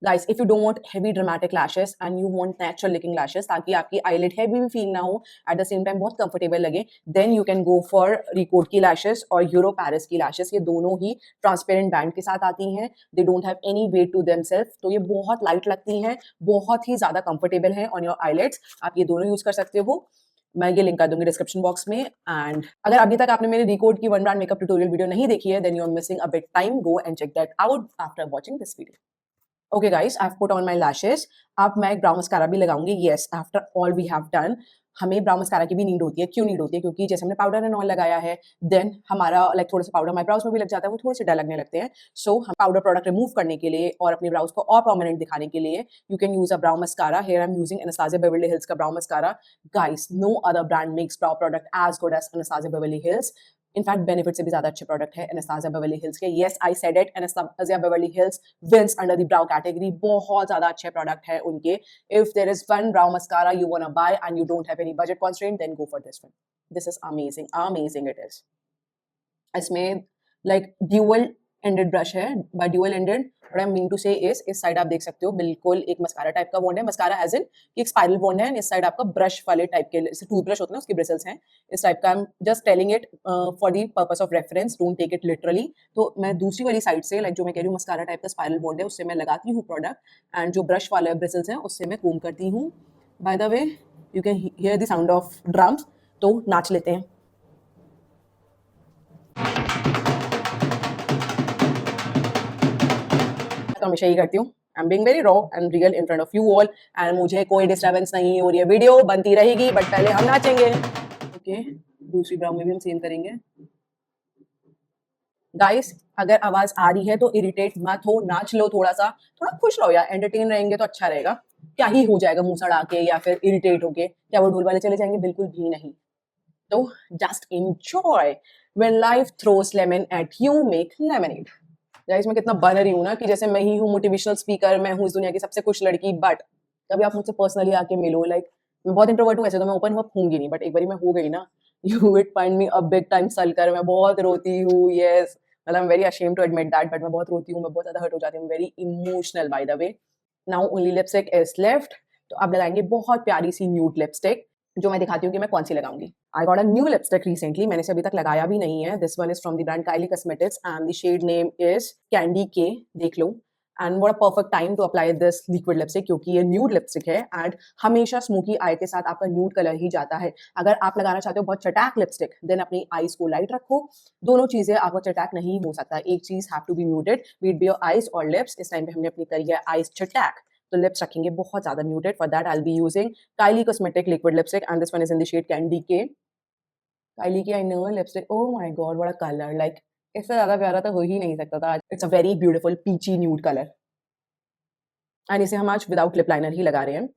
Guys, if you don't want heavy dramatic lashes and you want natural looking lashes ताकि आपकी eyelid heavy भी feel ना हो, at the same time बहुत comfortable लगे, then you can go for Recode की lashes और Euro Paris की lashes. ये दोनों ही transparent band के साथ आती हैं. They don't have any weight to themselves. तो ये बहुत light लगती हैं, बहुत ही ज़्यादा comfortable हैं on your eyelids. आप ये दोनों use कर सकते हो. मैं ये लिंक कर दूंगी डिस्क्रिप्शन बॉक्स में. एंड अगर अभी तक आपने मेरे Recode की one brand makeup tutorial video नहीं देखी है, then you are missing a big time. Go and check that out after watching this video. Okay guys, I've put on my lashes. अब मैं एक ब्राउन मस्कारा भी लगाऊंगी. Yes, after all we have done, हमें brown mascara की भी need होती है. क्यों नीड होती है? क्योंकि जैसे हमने पाउडर एंड ऑयल लगाया है, देन हमारा लाइक थोड़ा सा पाउडर हमारे ब्राउज में भी लग जाता है, वो थोड़े से डर लगने लगते हैं. सो हम पाउडर प्रोडक्ट रिमूव करने के लिए और अपने ब्राउज को और प्रोमिनेंट दिखाने के लिए you can use a brown mascara. Here I am using Anastasia Beverly Hills का brown mascara. Guys, no other brand makes brow product as good as Anastasia Beverly Hills. In fact Benefit से भी ज्यादा अच्छे product है Anastasia Beverly Hills के. Yes, I said it, Anastasia Beverly Hills wins under the brow category. बहुत ज्यादा अच्छे product है उनके. If there is one brow mascara you want to buy and you don't have any budget constraint, then go for this one. This is amazing it is. इसमें like dual ended brush है. By dual ended what I mean to say is, इस side आप देख सकते हो बिल्कुल एक mascara type का वॉन्ड है. मस्कारा एज इन एक स्पाइरल वॉन्ड है. इस साइड आपका ब्रश वाले टाइप के, जैसे टूथब्रश होता है ना, उसके ब्रिसल्स हैं इस टाइप का. I am just telling it for the purpose of reference, don't take it literally. तो मैं दूसरी वाली साइड से, लाइक जो मैं कह रही हूँ मस्कारा टाइप का स्पाइरल वॉन्ड है, उससे मैं लगाती हूँ प्रोडक्ट एंड जो ब्रश वाले ब्रिसल्स हैं उससे मैं कोम करती हूँ. Bye the way, you can hear the sound of drums. तो नाच लेते हैं. हमेशा ही करती हूँ. I am being very raw and real in front of you all and मुझे कोई डिस्टर्बेंस नहीं हो रही है. वीडियो बनती रहेगी बट पहले हम नाचेंगे. ओके, दूसरी ब्राउ में भी हम सेम करेंगे. गाइस, अगर आवाज आ रही है तो इरिटेट मत हो, नाच लो थोड़ा सा, थोड़ा खुश रहो यार. एंटरटेन रहेंगे तो अच्छा रहेगा. क्या ही हो जाएगा मुंह सड़ा के या फिर इरिटेट होके? क्या वो ढोल वाले चले जाएंगे? बिल्कुल भी नहीं. तो just enjoy. When life throws lemon at you, make lemonade. Guys, मैं कितना बन रही हूँ ना कि जैसे मैं ही हूँ मोटिवेशनल स्पीकर, मैं हूँ इस दुनिया की सबसे खुश लड़की. बट कभी आप मुझसे पर्सनली आके मिलो, लाइक मैं बहुत इंट्रोवर्ट हूँ ऐसे, तो मैं ओपन अप होंगी नहीं, बट एक बारी मैं हो गई ना, you will find me a big time sulker. मैं बहुत रोती हूँ. यस, मतलब I am very ashamed to admit that, but मैं बहुत रोती हूँ, मैं बहुत ज्यादा हर्ट हो जाती हूँ. Very emotional bye the way. Now only lipstick is left. तो अब लगाएंगे बहुत प्यारी सी न्यूड लिपस्टिक, जो मैं दिखाती हूँ कि मैं कौन सी लगाऊंगी. I got a new lipstick recently. मैंने इसे अभी तक लगाया भी नहीं है. This one is from the brand Kylie Cosmetics and the shade name is Candy K. देख लो. And what a perfect time to apply this liquid lipstick, क्योंकि ये न्यूड लिपस्टिक है एंड हमेशा स्मोकी आई के साथ आपका न्यूड कलर ही जाता है. अगर आप लगाना चाहते हो बहुत चटाक लिपस्टिक, देन अपनी आईज को लाइट रखो. दोनों चीजें आपको चटाक नहीं हो सकता. एक चीज have to be muted, be it be your eyes और लिप्स. इस टाइम पे हमने अपनी करी है आईज चटाक, तो लिप्स रखेंगे बहुत ज्यादा muted. For that I will be using Kylie cosmetic liquid lipstick and this one is in the shade Candy K. Kylie की I know lipstick, oh my God what a colour. Like इससे ज्यादा प्यारा तो हो ही नहीं सकता था. It's a very beautiful peachy nude colour and इसे हम आज विदाउट लिप लाइनर ही लगा रहे हैं.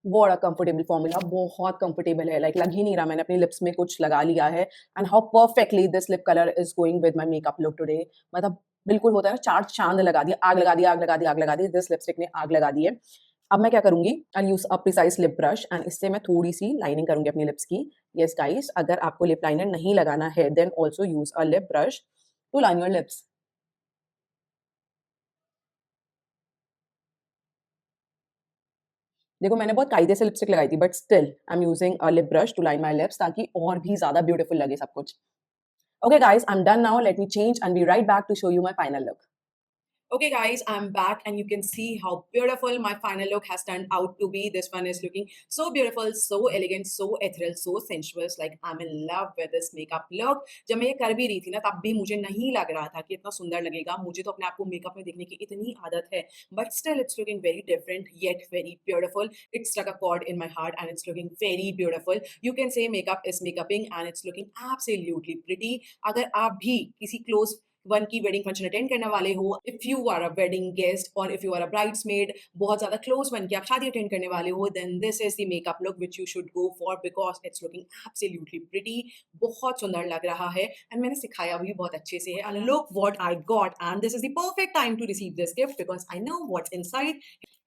बड़ा कंफर्टेबल फॉर्मूला, बहुत कंफर्टेबल है. लाइक लग ही नहीं रहा मैंने अपनी लिप्स में कुछ लगा लिया है. And how perfectly this lip colour is going with my makeup look today. मतलब बिल्कुल होता है ना, चार चांद लगा दिया, आग लगा दी, आग लगा दी, आग लगा दी. दिस लिपस्टिक ने आग लगा दी है. अब मैं क्या करूंगी, I use a precise lip brush and इससे मैं थोड़ी सी लाइनिंग करूंगी अपनी लिप्स की. यस गाइस, अगर आपको लिप लाइनर नहीं लगाना है, then also use a lip brush to line your lips. देखो, मैंने बहुत कायदे से लिपस्टिक लगाई थी, but still I am using a lip brush to line my lips, ताकि और भी ज्यादा ब्यूटीफुल लगे सब कुछ. Okay guys, I'm done now. Let me change and be right back to show you my final look. Okay, guys, I'm back, and you can see how beautiful my final look has turned out to be. This one is looking so beautiful, so elegant, so ethereal, so sensuous. Like I'm in love with this makeup look. जब मैं ये कर भी रही थी ना, तब भी मुझे नहीं लग रहा था कि इतना सुंदर लगेगा. मुझे तो अपने आप को मेकअप में देखने की इतनी आदत है, but still it's looking very different yet very beautiful. It's like a chord in my heart, and it's looking very beautiful. You can say makeup is makeuping, and it's looking absolutely pretty. अगर आप भी किसी close one की wedding function attend करने वाले हो, if you are a wedding guest और if you are a bridesmaid, बहुत ज्यादा क्लोज वन की आप शादी अटेंड करने वाले हो, then this is the makeup look which you should go for because it's looking absolutely pretty. बहुत सुंदर लग रहा है, एंड मैंने सिखाया भी बहुत अच्छे से है. And look what I got, and this is the perfect time to receive this gift because I know what's inside.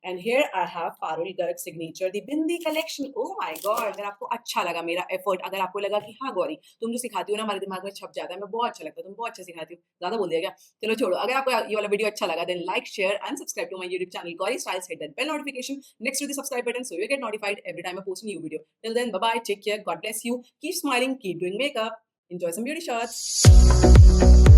And here I have Parul Garg signature, the Bindi collection. Oh my God! अगर आपको अच्छा लगा मेरा effort, अगर आपको लगा कि हाँ गौरी तुम जो सिखाती हो ना हमारे दिमाग में छप जाता है, मैं बहुत अच्छा लगता है, तुम बहुत अच्छा सिखाती हो, ज़्यादा बोल दिया क्या? चलो छोड़ो. अगर आपको ये वाला वीडियो अच्छा लगा, then like, share and subscribe to my YouTube channel Gauri Styles. Hit that bell notification next to the subscribe button so you get notified every time I post a new video. Till then, bye bye. Take care. God bless you. Keep smiling. Keep doing makeup. Enjoy some beauty shots.